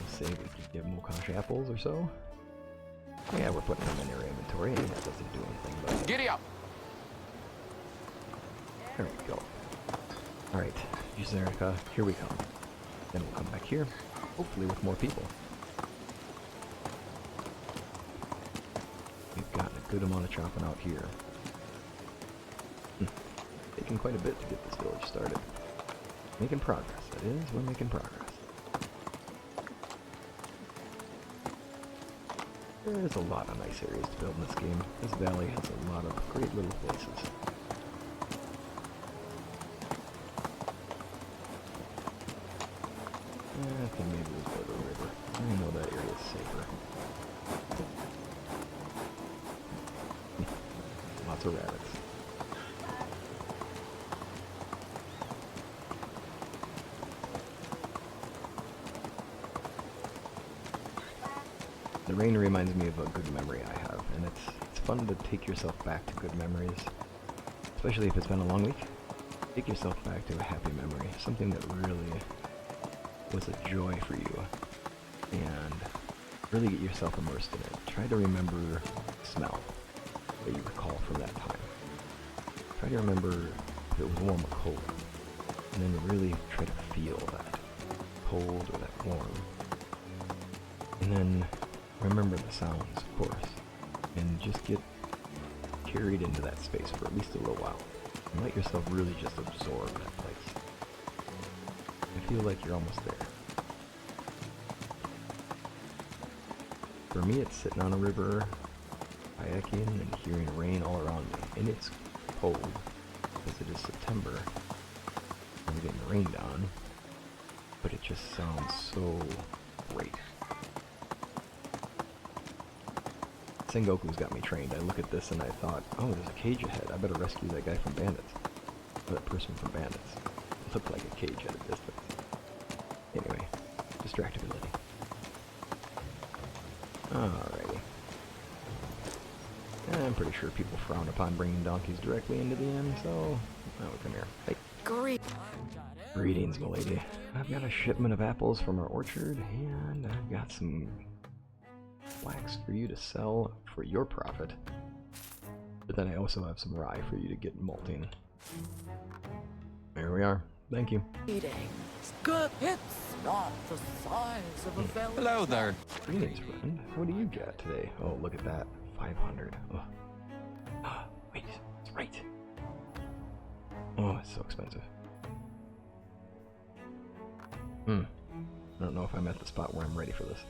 Let's say we could give Mokosh apples or so. Yeah, we're putting them in our inventory, and that doesn't do anything, but... Giddy up! There we go. Alright, Erica, here we come. Then we'll come back here, hopefully with more people. We've gotten a good amount of chopping out here. Taking quite a bit to get this village started. Making progress, that is, we're making progress. There's a lot of nice areas to build in this game. This valley has a lot of great little places. I think maybe we'll go to the river. I know that area is safer. Lots of rabbits. The rain reminds me of a good memory I have, and it's fun to take yourself back to good memories, especially if it's been a long week. Take yourself back to a happy memory, something that really was a joy for you, and really get yourself immersed in it. Try to remember the smell that you recall from that time. Try to remember if it was warm or cold, and then really try to feel that cold or that warm. And then remember the sounds, of course, and just get carried into that space for at least a little while. And let yourself really just absorb that place. I feel like you're almost there. For me, it's sitting on a river, kayaking, and hearing rain all around me. And it's cold, because it is September, and we're getting rained on, but it just sounds so great. Sengoku's got me trained. I look at this and I thought, oh, there's a cage ahead. I better rescue that guy from bandits. Or that person from bandits. It looked like a cage at a distance. Anyway, distractibility. Alrighty. I'm pretty sure people frown upon bringing donkeys directly into the inn, so... Oh, come here. Hey. Greetings, milady. I've got a shipment of apples from our orchard, and I've got some flax for you to sell for your profit. But then I also have some rye for you to get malting. There we are. Thank you. Good. It's not the size of a village. Hello there. Greetings, friend. What do you got today? Oh, look at that. 500. Oh. Wait, it's right. Oh, it's so expensive. I don't know if I'm at the spot where I'm ready for this.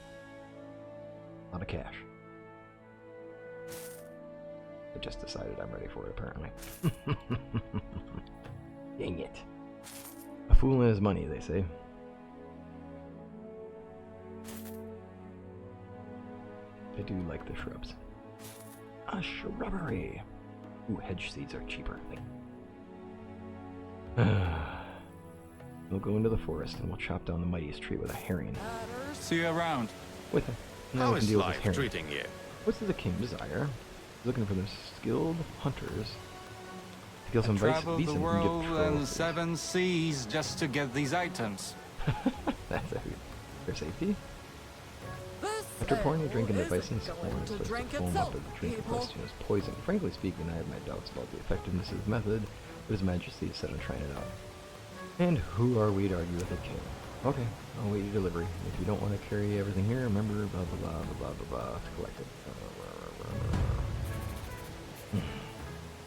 A lot of cash. I just decided I'm ready for it, apparently. Dang it. A fool and his money, they say. I do like the shrubs. A shrubbery! Ooh, hedge seeds are cheaper. We'll go into the forest and we'll chop down the mightiest tree with a herring. See you around. With it. Now How we can is deal with this life herring. treating you? What's the king desire? He's looking for the skilled hunters to kill some Travel bison the and world get and trophies. 7 seas just to get these items. That's it. For safety? This After pouring a drink into ale Bison's isn't horn, going it to starts to drink foam itself, up as the drink in people. question is poison. Frankly speaking, I have my doubts about the effectiveness of his method, but his majesty is set on trying it out. And who are we to argue with a king? Okay, I'll wait your delivery. If you don't want to carry everything here, remember blah blah blah blah blah blah blah to collect it.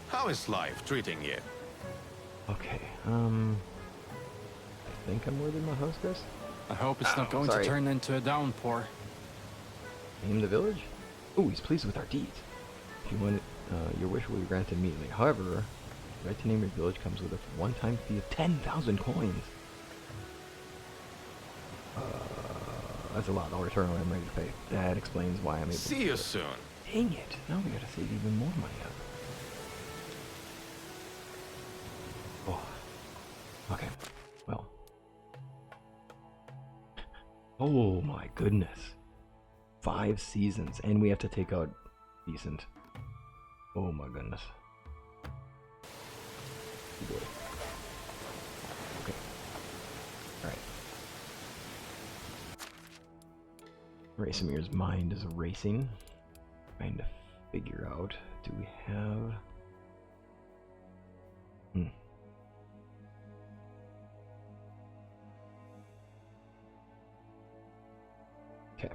How is life treating you? Okay, I think I'm worthy of my hostess. I hope it's not going sorry. to turn into a downpour. Name the village? Oh, he's pleased with our deeds. If you want it, your wish will be granted immediately. However, the right to name your village comes with a one-time fee of 10,000 coins. That's a lot. I'll return when I'm ready to pay. That explains why I'm able to See do you it. soon. Dang it. Now we gotta save even more money up. Oh. Okay. Well. Oh my goodness. 5 seasons, and we have to take out Decent. Oh my goodness. Oh boy. Okay. Alright. Racemir's mind is racing. Trying to figure out, do we have... Okay.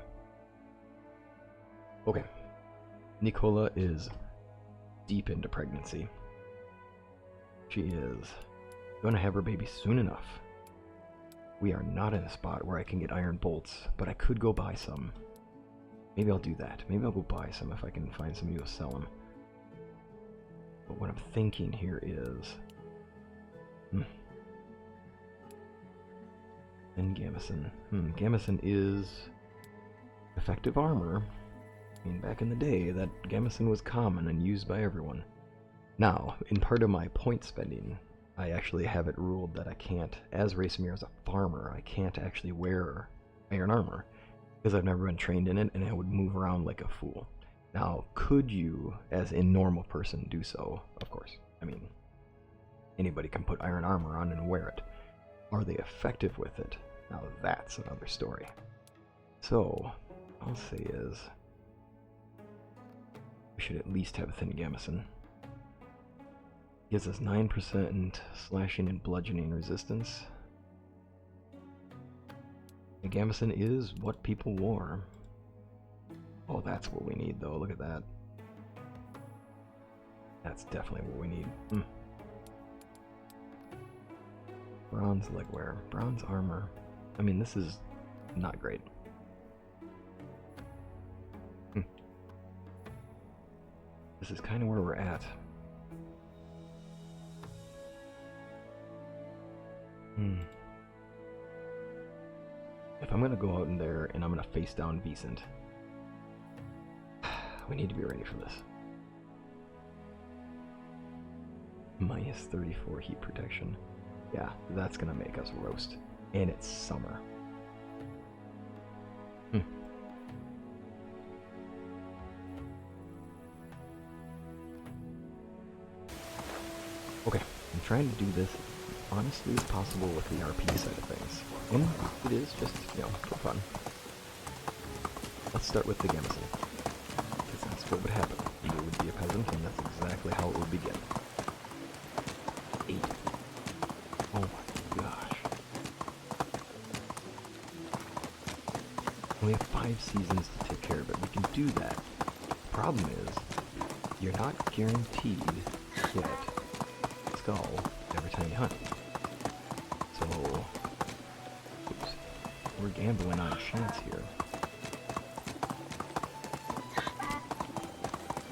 Okay. Nicola is deep into pregnancy. She is going to have her baby soon enough. We are not in a spot where I can get iron bolts, but I could go buy some. Maybe I'll do that. Maybe I'll go buy some if I can find somebody who'll sell them. But what I'm thinking here is... And Gamison. Gamison is effective armor. I mean, back in the day, that Gamison was common and used by everyone. Now, in part of my point spending, I actually have it ruled that I can't, as Racemir as a farmer, I can't actually wear iron armor, because I've never been trained in it, and I would move around like a fool. Now, could you, as a normal person, do so? Of course. I mean, anybody can put iron armor on and wear it. Are they effective with it? Now that's another story. So, I'll say is... we should at least have a thin gamison. Gives us 9% slashing and bludgeoning resistance. The gamison is what people wore. Oh, that's what we need though, look at that. That's definitely what we need. Bronze legwear, bronze armor. I mean, this is not great. This is kind of where we're at. If I'm gonna go out in there and I'm gonna face down Wisent, we need to be ready for this. Minus 34 heat protection. Yeah, that's gonna make us roast. And it's summer. Okay, I'm trying to do this honestly as possible with the RP side of things. And it is just, you know, for fun. Let's start with the gamison. Because that's what would happen. You would be a peasant, and that's exactly how it would begin. 8. Oh my gosh. We have 5 seasons to take care of it. We can do that. The problem is, you're not guaranteed to get skull every time you hunt. So, oops, we're gambling on chance here.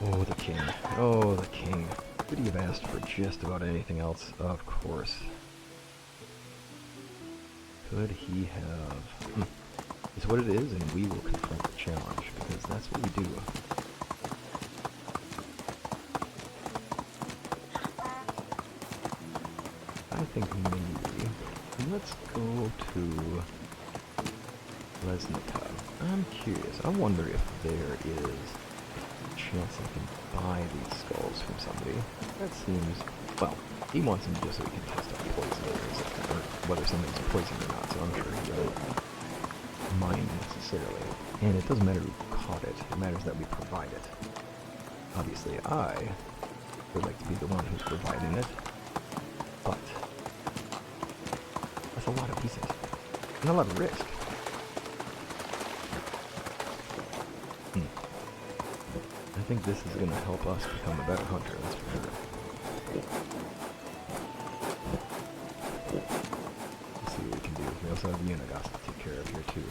Oh, the king. Oh, the king. Could he have asked for just about anything else? Of course. Could he have? It's what it is, and we will confront the challenge, because that's what we do. I think maybe we let's go to Lesnica. I'm curious. I wonder if there is a chance I can buy these skulls from somebody. That seems... Well, he wants them just so he can test out poison or whether something's poisoned or not, so I'm sure he won't mind necessarily. And it doesn't matter who caught it. It matters that we provide it. Obviously, I would like to be the one who's providing it, but that's a lot of pieces and a lot of risk. I think this is going to help us become a better hunter, that's for sure. Let's see what we can do. We also have Unagast to take care of here too.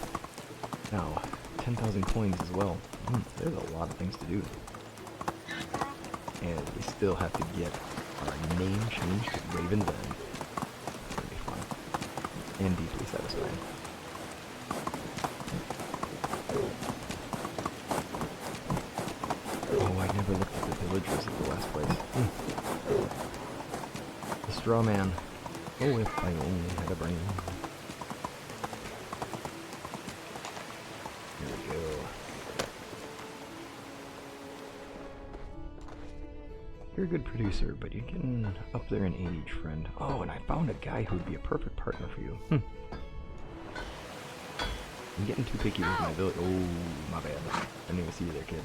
Now, 10,000 coins as well. There's a lot of things to do. And we still have to get our name changed to Raven's End. It's gonna be fun. And deeply satisfying. Oh, I never looked at the villagers at the last place. The straw man. Oh, if I only had a brain. Here we go. You're a good producer, but you're getting up there in age, friend. Oh, and I found a guy who'd be a perfect partner for you. I'm getting too picky with my village. Oh, my bad. I didn't even see you there, kid.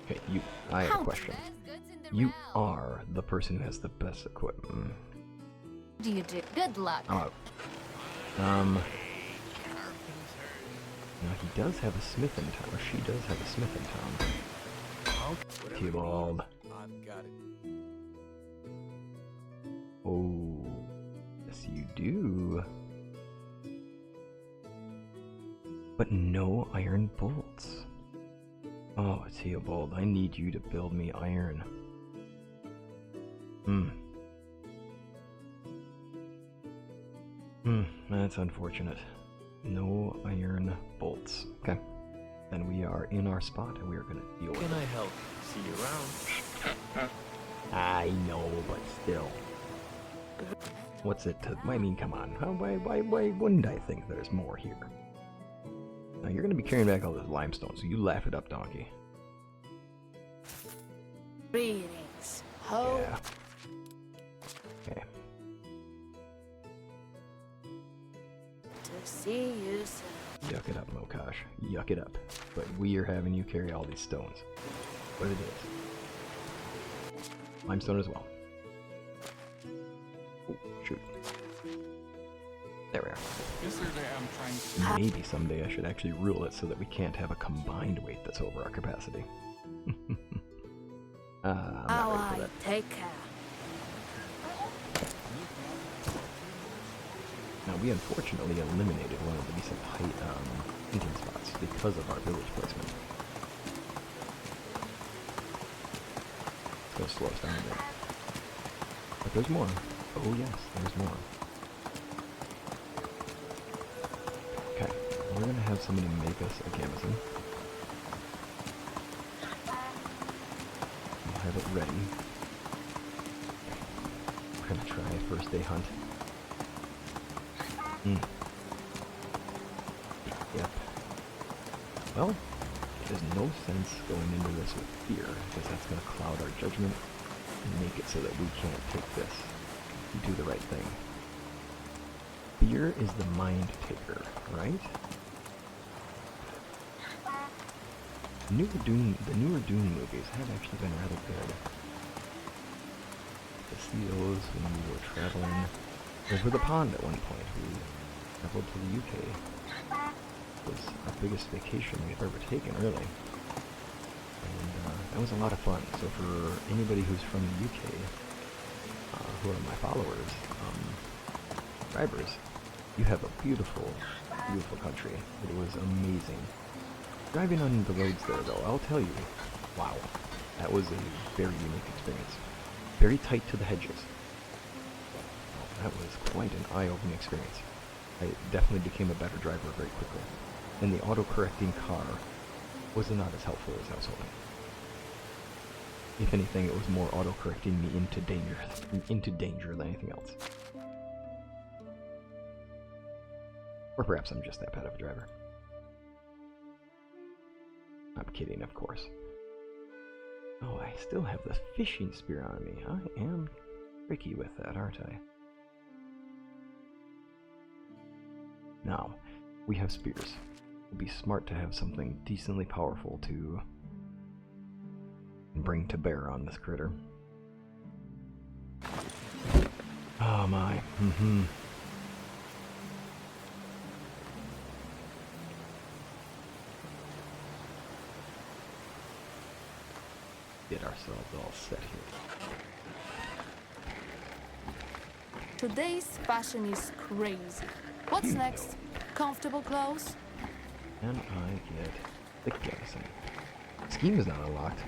Okay, you. I have a question. You are the person who has the best equipment. Do you do? Good luck. I'm out. Now he does have a smith in town, or she does have a smith in town. Theobald. I've got it. Oh, yes you do. But no iron bolts. Oh, Theobald, I need you to build me iron. That's unfortunate. No iron bolts. Okay. Then we are in our spot and we are gonna deal with it. Can I help? See you around. I know, but still. What's it to... I mean, come on. Why wouldn't I think there's more here? Now, you're gonna be carrying back all this limestone, so you laugh it up, donkey. Greetings. Ho. Yeah. Okay. To see you soon. Yuck it up, Mokash. Yuck it up. But we are having you carry all these stones. What it is. Limestone as well. Oh, shoot. There we are. Yesterday I'm trying to... Maybe someday I should actually rule it so that we can't have a combined weight that's over our capacity. I'm not ready for that. Take care. Now, we unfortunately eliminated one of the decent height hunting spots because of our village placement. It's gonna slow us down a bit. But there's more. Oh yes, there's more. Okay, we're gonna have somebody make us a gamison. We'll have it ready. We're gonna try a first day hunt. Yep. Well, there's no sense going into this with fear, because that's going to cloud our judgment and make it so that we can't take this and do the right thing. Fear is the mind taker, right? The newer Dune movies have actually been rather good. To see those when we were traveling over the pond at one point. We traveled to the UK. It was our biggest vacation we've ever taken, really. And that was a lot of fun. So for anybody who's from the UK, who are my followers, subscribers, you have a beautiful, beautiful country. It was amazing. Driving on the roads there, though, I'll tell you, wow, that was a very unique experience. Very tight to the hedges. That was quite an eye-opening experience. I definitely became a better driver very quickly. And the auto-correcting car was not as helpful as I was hoping. If anything, it was more auto-correcting me into danger than anything else. Or perhaps I'm just that bad of a driver. I'm kidding, of course. Oh, I still have the fishing spear on me. I am tricky with that, aren't I? Now, we have spears. It would be smart to have something decently powerful to bring to bear on this critter. Oh my. Get ourselves all set here. Today's fashion is crazy. What's next? Comfortable clothes? Can I get thick garrison? Scheme is not unlocked.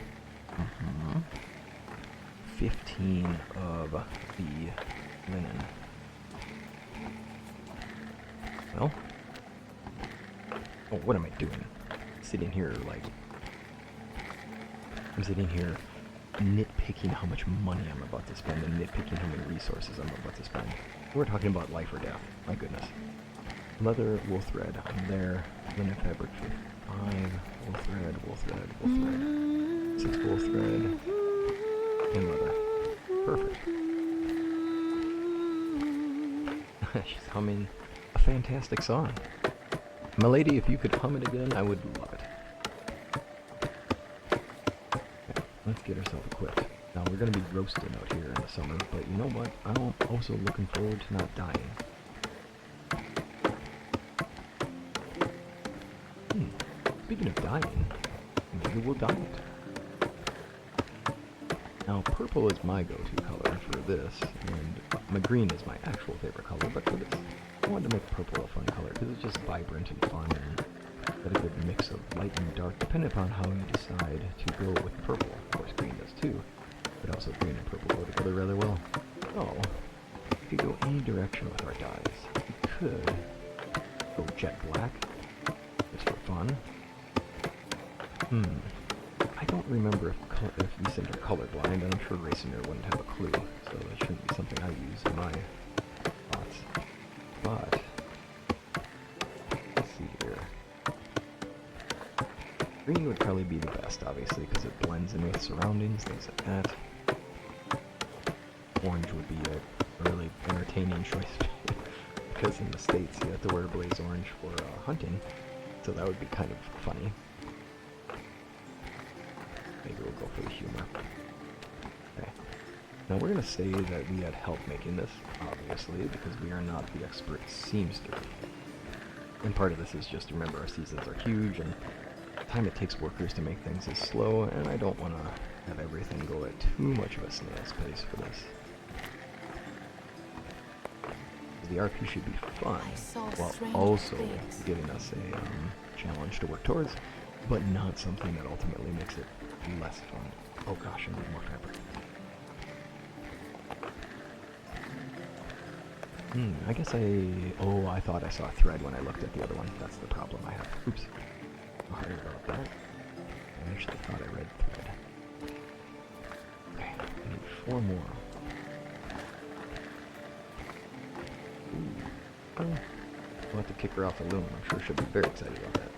15 of the linen. Well. Oh, what am I doing? Sitting here like... I'm sitting here nitpicking how much money I'm about to spend and nitpicking how many resources I'm about to spend. We're talking about life or death. My goodness. Leather, wool thread. I'm there. Linen fabric 5. Wool thread, wool thread, wool thread. 6 wool thread. And leather. Perfect. She's humming a fantastic song. My lady, if you could hum it again, I would love it. Okay, let's get ourselves equipped. Now, we're going to be roasting out here in the summer, but you know what? I'm also looking forward to not dying. Speaking of dying, maybe we'll dye it. Now, purple is my go-to color for this, and my green is my actual favorite color, but for this, I wanted to make purple a fun color, because it's just vibrant and fun, and got a good mix of light and dark, depending upon how you decide to go with purple. Of course, green does too, but also green and purple go together rather well. So, we could go any direction with our dyes. We could go jet black, just for fun. I don't remember if Wisent are colorblind, and I'm sure Raciner wouldn't have a clue, so that shouldn't be something I use in my thoughts. But, let's see here. Green would probably be the best, obviously, because it blends in with surroundings, things like that. Orange would be a really entertaining choice, because in the States you have to wear blaze orange for hunting, so that would be kind of funny. Maybe we'll go for the humor. Okay. Now we're going to say that we had help making this, obviously, because we are not the expert seamster. And part of this is just to remember our seasons are huge, and the time it takes workers to make things is slow, and I don't want to have everything go at too much of a snail's pace for this. The RP should be fun, while also giving us a challenge to work towards, but not something that ultimately makes it less fun. Oh gosh, I need more fabric. I guess I thought I saw a thread when I looked at the other one. That's the problem I have. Oops. Sorry about that. I actually thought I read thread. Okay, I need 4 more. Ooh. Oh, we'll have to kick her off the loom. I'm sure she'll be very excited about that.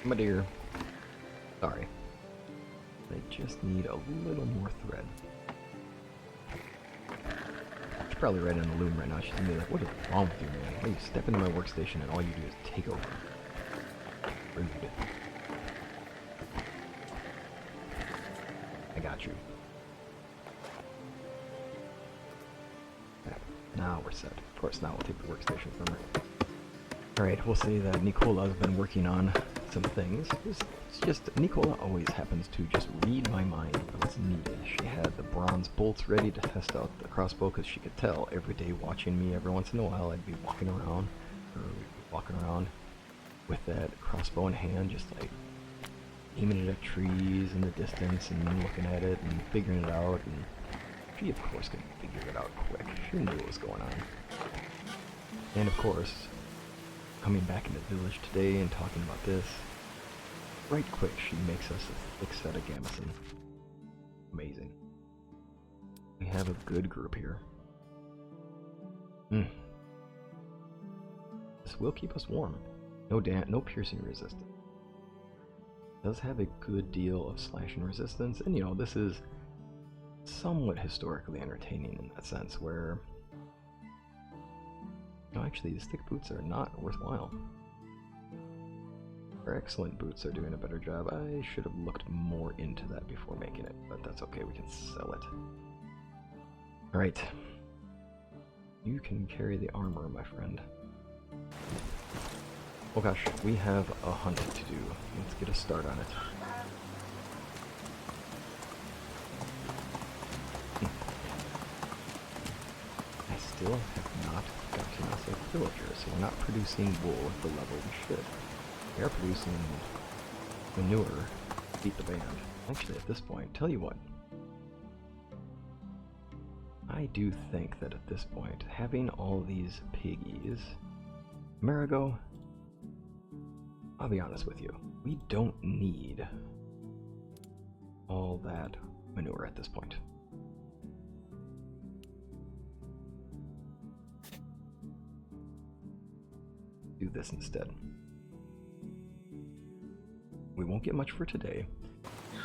My dear. Sorry. I just need a little more thread. She's probably right on the loom right now. She's gonna be like, what is wrong with you, man? Why you step into my workstation and all you do is take over? Rude. I got you. Okay, now we're set. Of course, now we'll take the workstation from her. Alright, we'll say that Nicola's been working on some things. It's just, Nicola always happens to just read my mind when it's needed. She had the bronze bolts ready to test out the crossbow because she could tell every day watching me. Every once in a while I'd be walking around with that crossbow in hand, just like aiming it at trees in the distance and looking at it and figuring it out and She, of course, could figure it out quick. She knew what was going on. And, of course, coming back into the village today and talking about this, right quick, she makes us a thick set of gamison. Amazing. We have a good group here. This will keep us warm. No piercing resistance. Does have a good deal of slashing resistance, and you know, this is somewhat historically entertaining in that sense, where no, actually the stick boots are not worthwhile. Our excellent boots are doing a better job. I should have looked more into that before making it, but that's okay, we can sell it. Alright. You can carry the armor, my friend. Oh gosh, we have a hunt to do. Let's get a start on it. I still have not gotten us a villager, so we're not producing wool at the level we should. We are producing manure to feed the band. Actually, at this point, tell you what. I do think that at this point, having all these piggies... Marigo, I'll be honest with you, we don't need all that manure at this point. Do this instead. We won't get much for today,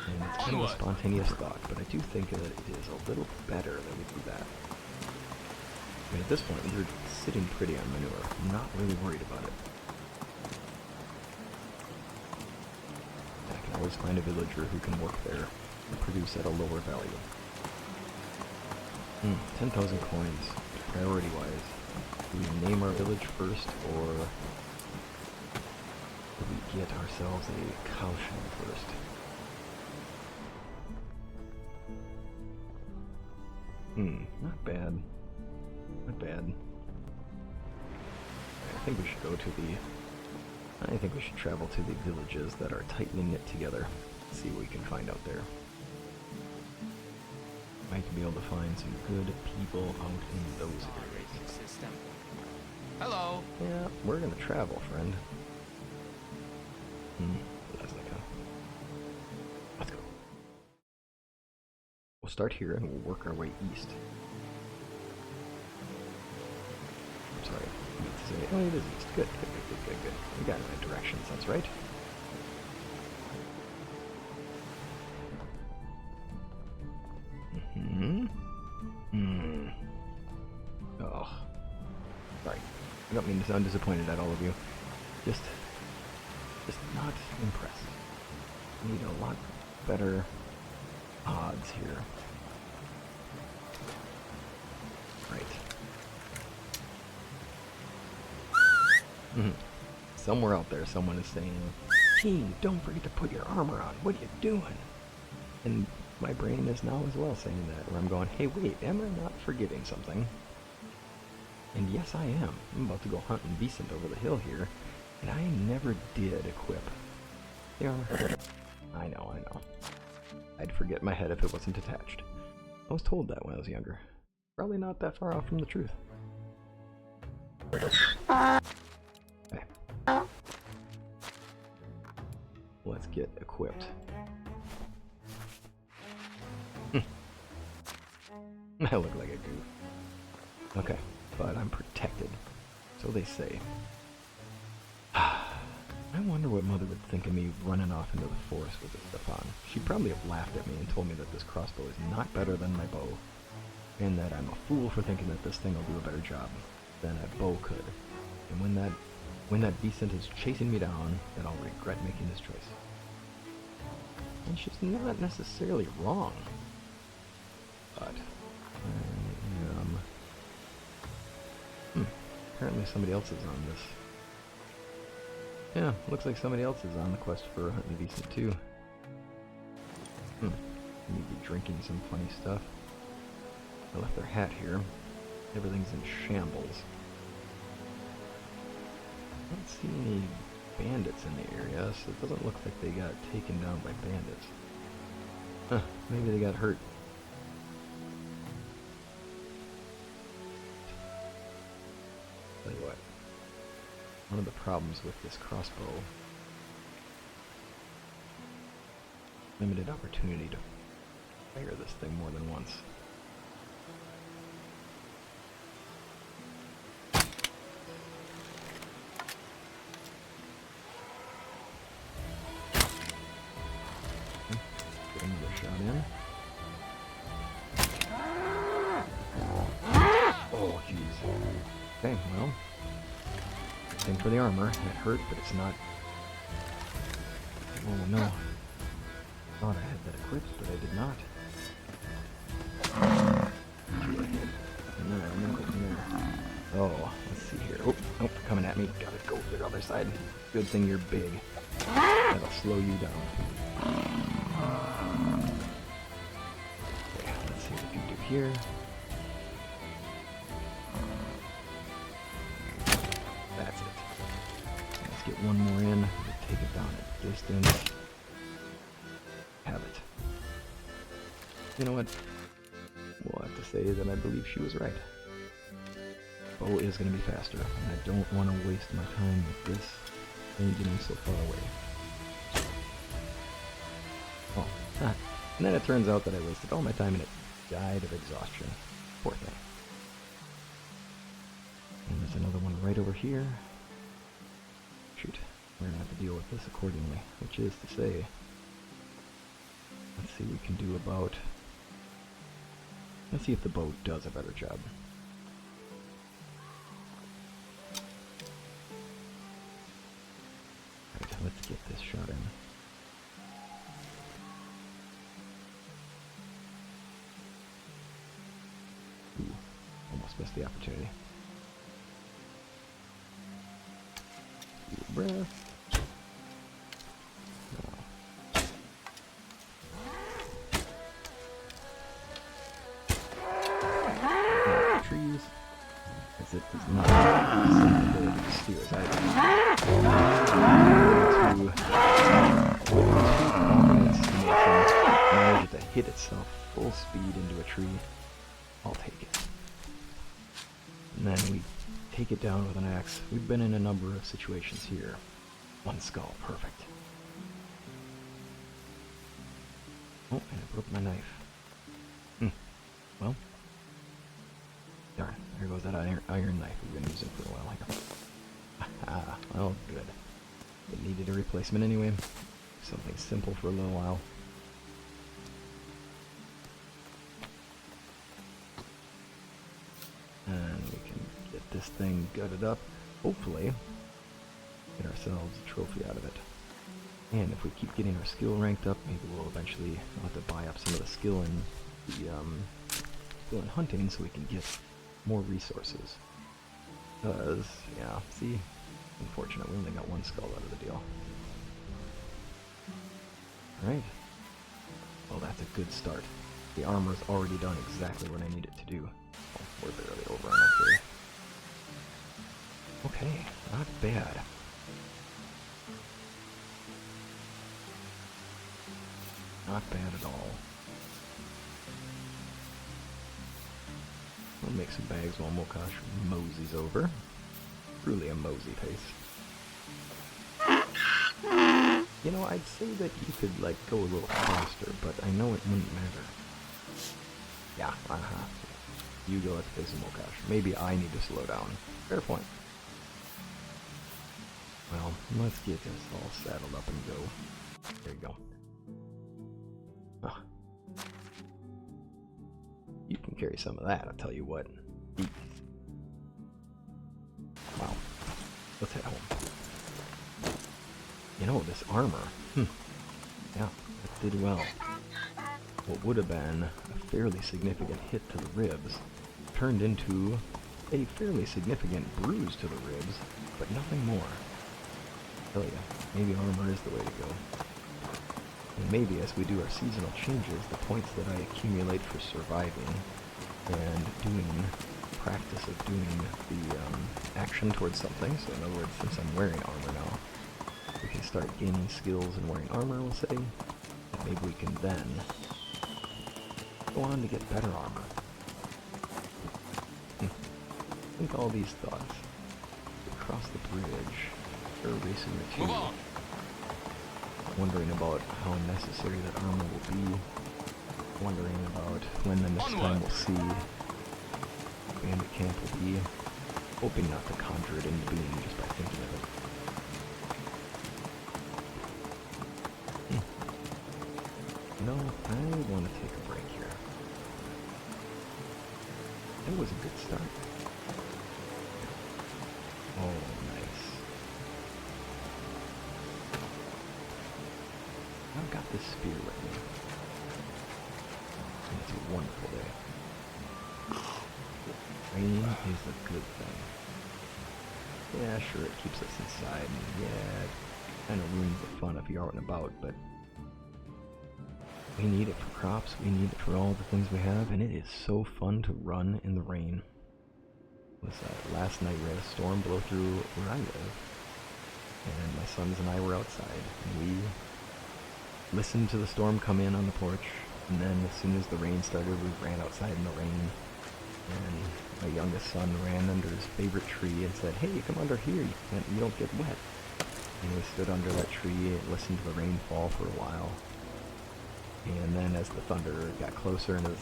and it's kind of a spontaneous thought, but I do think that it is a little better that we do that. I mean, at this point, we're sitting pretty on manure. I'm not really worried about it. I can always find a villager who can work there and produce at a lower value. 10,000 coins, priority-wise. Do we name our village first, or do we get ourselves a cow shed first? Not bad. Not bad. I think we should go to the... I think we should travel to the villages that are tightly knit together. See what we can find out there. Might be able to find some good people out in those areas. System. Hello. Yeah, we're gonna travel, friend. Let's go. We'll start here and we'll work our way east. I'm sorry, I meant to say, oh, it is east. Good. We got in the right directions, that's right. Oh. Sorry. I don't mean to sound disappointed at all of you. Just not impressed. We need a lot better odds here. Right. Somewhere out there, someone is saying, "Team, don't forget to put your armor on. What are you doing?" And my brain is now as well saying that, where I'm going, hey, wait, am I not forgetting something? And yes, I am. I'm about to go hunting Wisent over the hill here, and I never did equip the armor. I know. I'd forget my head if it wasn't attached. I was told that when I was younger. Probably not that far off from the truth. Okay. Let's get equipped. I look like a goof. Okay, but I'm protected. So they say. I wonder what Mother would think of me running off into the forest with this stuff on. She'd probably have laughed at me and told me that this crossbow is not better than my bow, and that I'm a fool for thinking that this thing will do a better job than a bow could. And when that Wisent is chasing me down, then I'll regret making this choice. And she's not necessarily wrong. But apparently somebody else is on this. Yeah, looks like somebody else is on the quest for hunting Wisent too. Maybe drinking some funny stuff. I left their hat here. Everything's in shambles. I don't see any bandits in the area, so it doesn't look like they got taken down by bandits. Maybe they got hurt. one of the problems with this crossbow, limited opportunity to fire this thing more than once. Get another shot in. Oh, jeez. Okay, well, thing for the armor. It hurt, but it's not. Oh no. Thought I had that equipped, but I did not. No. Oh, let's see here. Oh, nope, coming at me. Gotta go to the other side. Good thing you're big. That'll slow you down. Okay, let's see what we can do here. That's it. Let's get one more in. We'll take it down at distance. Have it. You know what? We'll have to say that I believe she was right. Bow is going to be faster, and I don't want to waste my time with this thing getting so far away. Oh, and then it turns out that I wasted all my time and it died of exhaustion. Poor thing. And there's another one right over here. Shoot, we're going to have to deal with this accordingly, which is to say, let's see what we can do about... Let's see if the bow does a better job. Right, let's get this shot in. Ooh, almost missed the opportunity. Breath. Trees, as it does not have the same ability to steer as I do. Manage to hit itself full speed into a tree. I'll take it. And then we take it down with an axe. We've been in a number of situations here. One skull, perfect. Oh, and I broke my knife. Well. Darn, there goes that iron knife we've been using for a while here. Ah, well, good. It needed a replacement anyway. Something simple for a little while. And we can get this thing gutted up. Hopefully, get ourselves a trophy out of it. And if we keep getting our skill ranked up, maybe we'll eventually have to buy up some of the skill in hunting so we can get more resources. Because, yeah, see, unfortunate, we only got one skull out of the deal. Alright. Well, that's a good start. The armor's already done exactly what I need it to do. Oh, we're barely over on that there. Okay, not bad. Not bad at all. We'll make some bags while Mokash moseys over. Truly a mosey pace. You know, I'd say that you could, like, go a little faster, but I know it wouldn't matter. Yeah, You go at the pace of Mokash. Maybe I need to slow down. Fair point. Well, let's get this all saddled up and go. There you go. Huh. You can carry some of that, I'll tell you what. Wow. Let's head home. You know, this armor. Yeah, that did well. What would have been a fairly significant hit to the ribs turned into a fairly significant bruise to the ribs, but nothing more. I tell you, maybe armor is the way to go. And maybe as we do our seasonal changes, the points that I accumulate for surviving and doing practice of doing the action towards something, so in other words, since I'm wearing armor now, we can start gaining skills in wearing armor, we'll say, and maybe we can then go on to get better armor. Think all these thoughts. across the bridge. They're racing the two. Move on. Wondering about how necessary that armor will be. Wondering about when the next time we'll see bandit camp will be. Hoping not to conjure it into being just by thinking of it. No, I want to take a break here. That was a good start. Oh, nice. I've got this spear with me. And it's a wonderful day. Rain is a good thing. Yeah, sure, it keeps us inside, and yeah, it kind of ruins the fun if you're out and about, but we need it for crops, we need it for all the things we have, and it is so fun to run in the rain. Last night we had a storm blow through where I live, and my sons and I were outside, and we listened to the storm come in on the porch, and then as soon as the rain started, we ran outside in the rain, and my youngest son ran under his favorite tree and said, "Hey, come under here, you don't get wet." And we stood under that tree and listened to the rain fall for a while. And then as the thunder got closer and as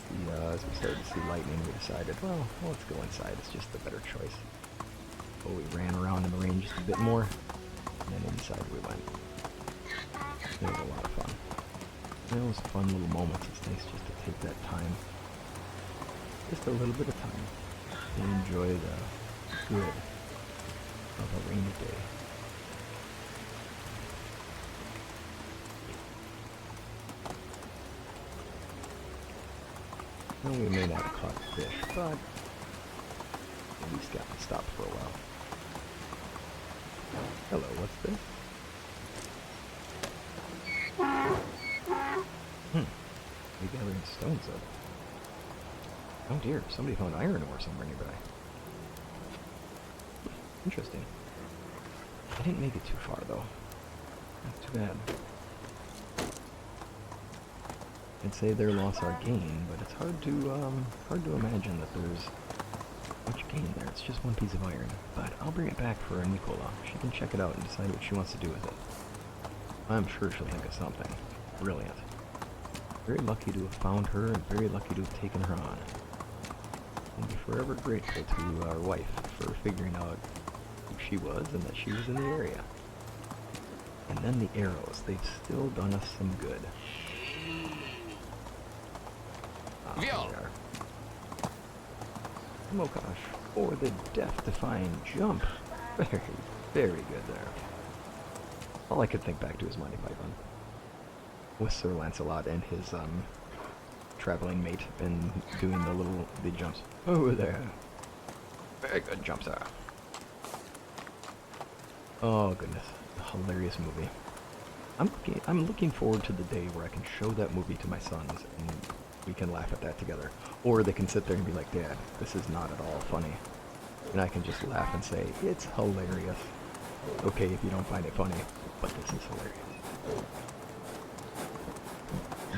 we started to see lightning, we decided, well, let's go inside. It's just the better choice. So we ran around in the rain just a bit more, and then inside we went. It was a lot of fun. Those fun little moments. It's nice just to take that time, just a little bit of time, and enjoy the good of a rainy day. Well, we may not have caught fish, but at least got to stop for a while. Hello, what's this? We gathering stones up. Oh dear, somebody found iron ore somewhere nearby. Interesting. I didn't make it too far though. Not too bad. I'd say their loss our gain, but it's hard to imagine that there's much gain there. It's just one piece of iron. But I'll bring it back for Nicola. She can check it out and decide what she wants to do with it. I'm sure she'll think of something brilliant. Very lucky to have found her, and very lucky to have taken her on. And be forever grateful to our wife for figuring out who she was and that she was in the area. And then the arrows, they've still done us some good. There we are. Mokosh, or the death-defying jump. Very, very good there. All I could think back to is Monty Python. With Sir Lancelot and his traveling mate and doing the jumps. Over there. Very good jump, sir. Oh goodness, a hilarious movie. I'm looking forward to the day where I can show that movie to my sons and we can laugh at that together. Or they can sit there and be like, "Dad, this is not at all funny." And I can just laugh and say, "It's hilarious." Okay, if you don't find it funny, but this is hilarious.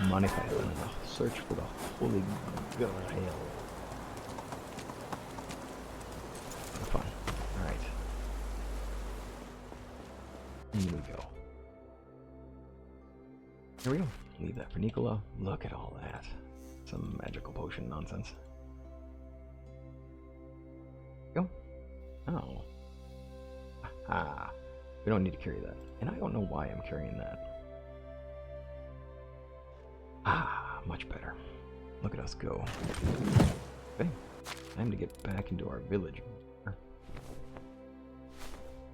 Monty Python and the search for the Holy Grail. Fun. Alright. In we go. Here we go. Leave that for Nicola. Look at all that. Some magical potion nonsense. Go. Oh. Aha. We don't need to carry that. And I don't know why I'm carrying that. Ah, much better. Look at us go. Okay. Time to get back into our village.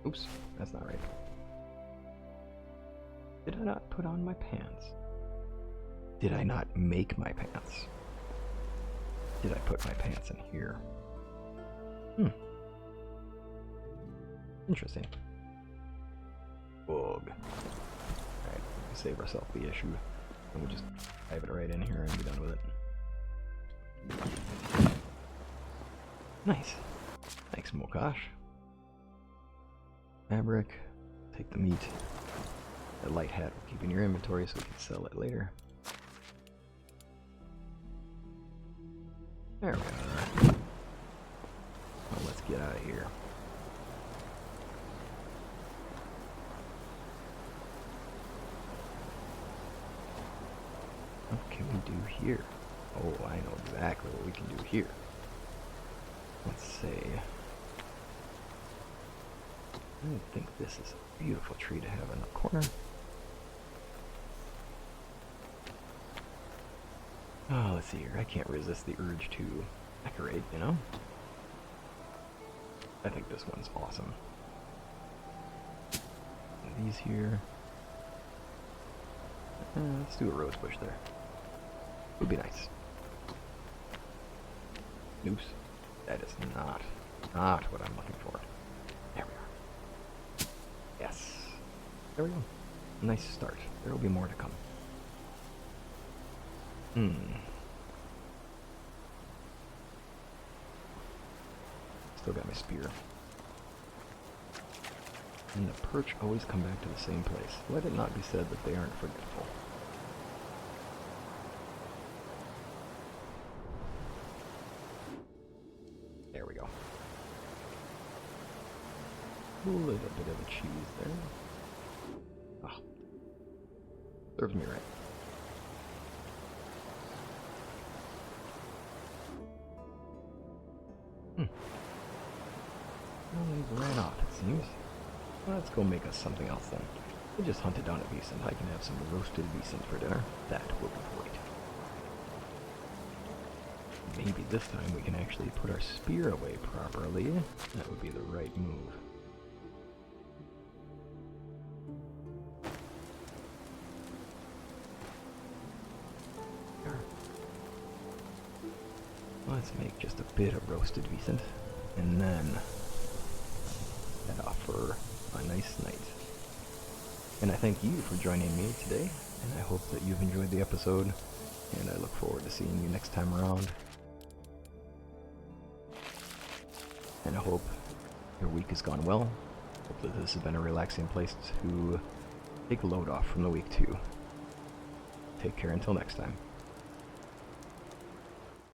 Oops, that's not right. Did I not put on my pants? Did I not make my pants? Did I put my pants in here? Interesting. Ugh. Alright, save ourselves the issue. And we'll just dive it right in here and be done with it. Nice. Thanks, Mokosh. Fabric. Take the meat. That light hat will keep in your inventory so we can sell it later. There we are. Well, let's get out of here. can do here? Oh, I know exactly what we can do here. Let's say... I think this is a beautiful tree to have in the corner. Oh, let's see here. I can't resist the urge to decorate, you know? I think this one's awesome. And these here. Let's do a rose bush there. Would be nice. Oops. That is not what I'm looking for. There we are. Yes. There we go. Nice start. There will be more to come. Still got my spear. And the perch always come back to the same place. Let it not be said that they aren't forgetful. There we go. A little bit of a cheese there. Ah. Serves me right. Well, he ran off, it seems. Well, let's go make us something else then. We just hunted down a Wisent. I can have some roasted Wisent for dinner. That will be great. Maybe this time we can actually put our spear away properly. That would be the right move. There. Let's make just a bit of roasted Wisent, and then head off for a nice night. And I thank you for joining me today, and I hope that you've enjoyed the episode, and I look forward to seeing you next time around. And I hope your week has gone well. Hope that this has been a relaxing place to take a load off from the week too. Take care until next time.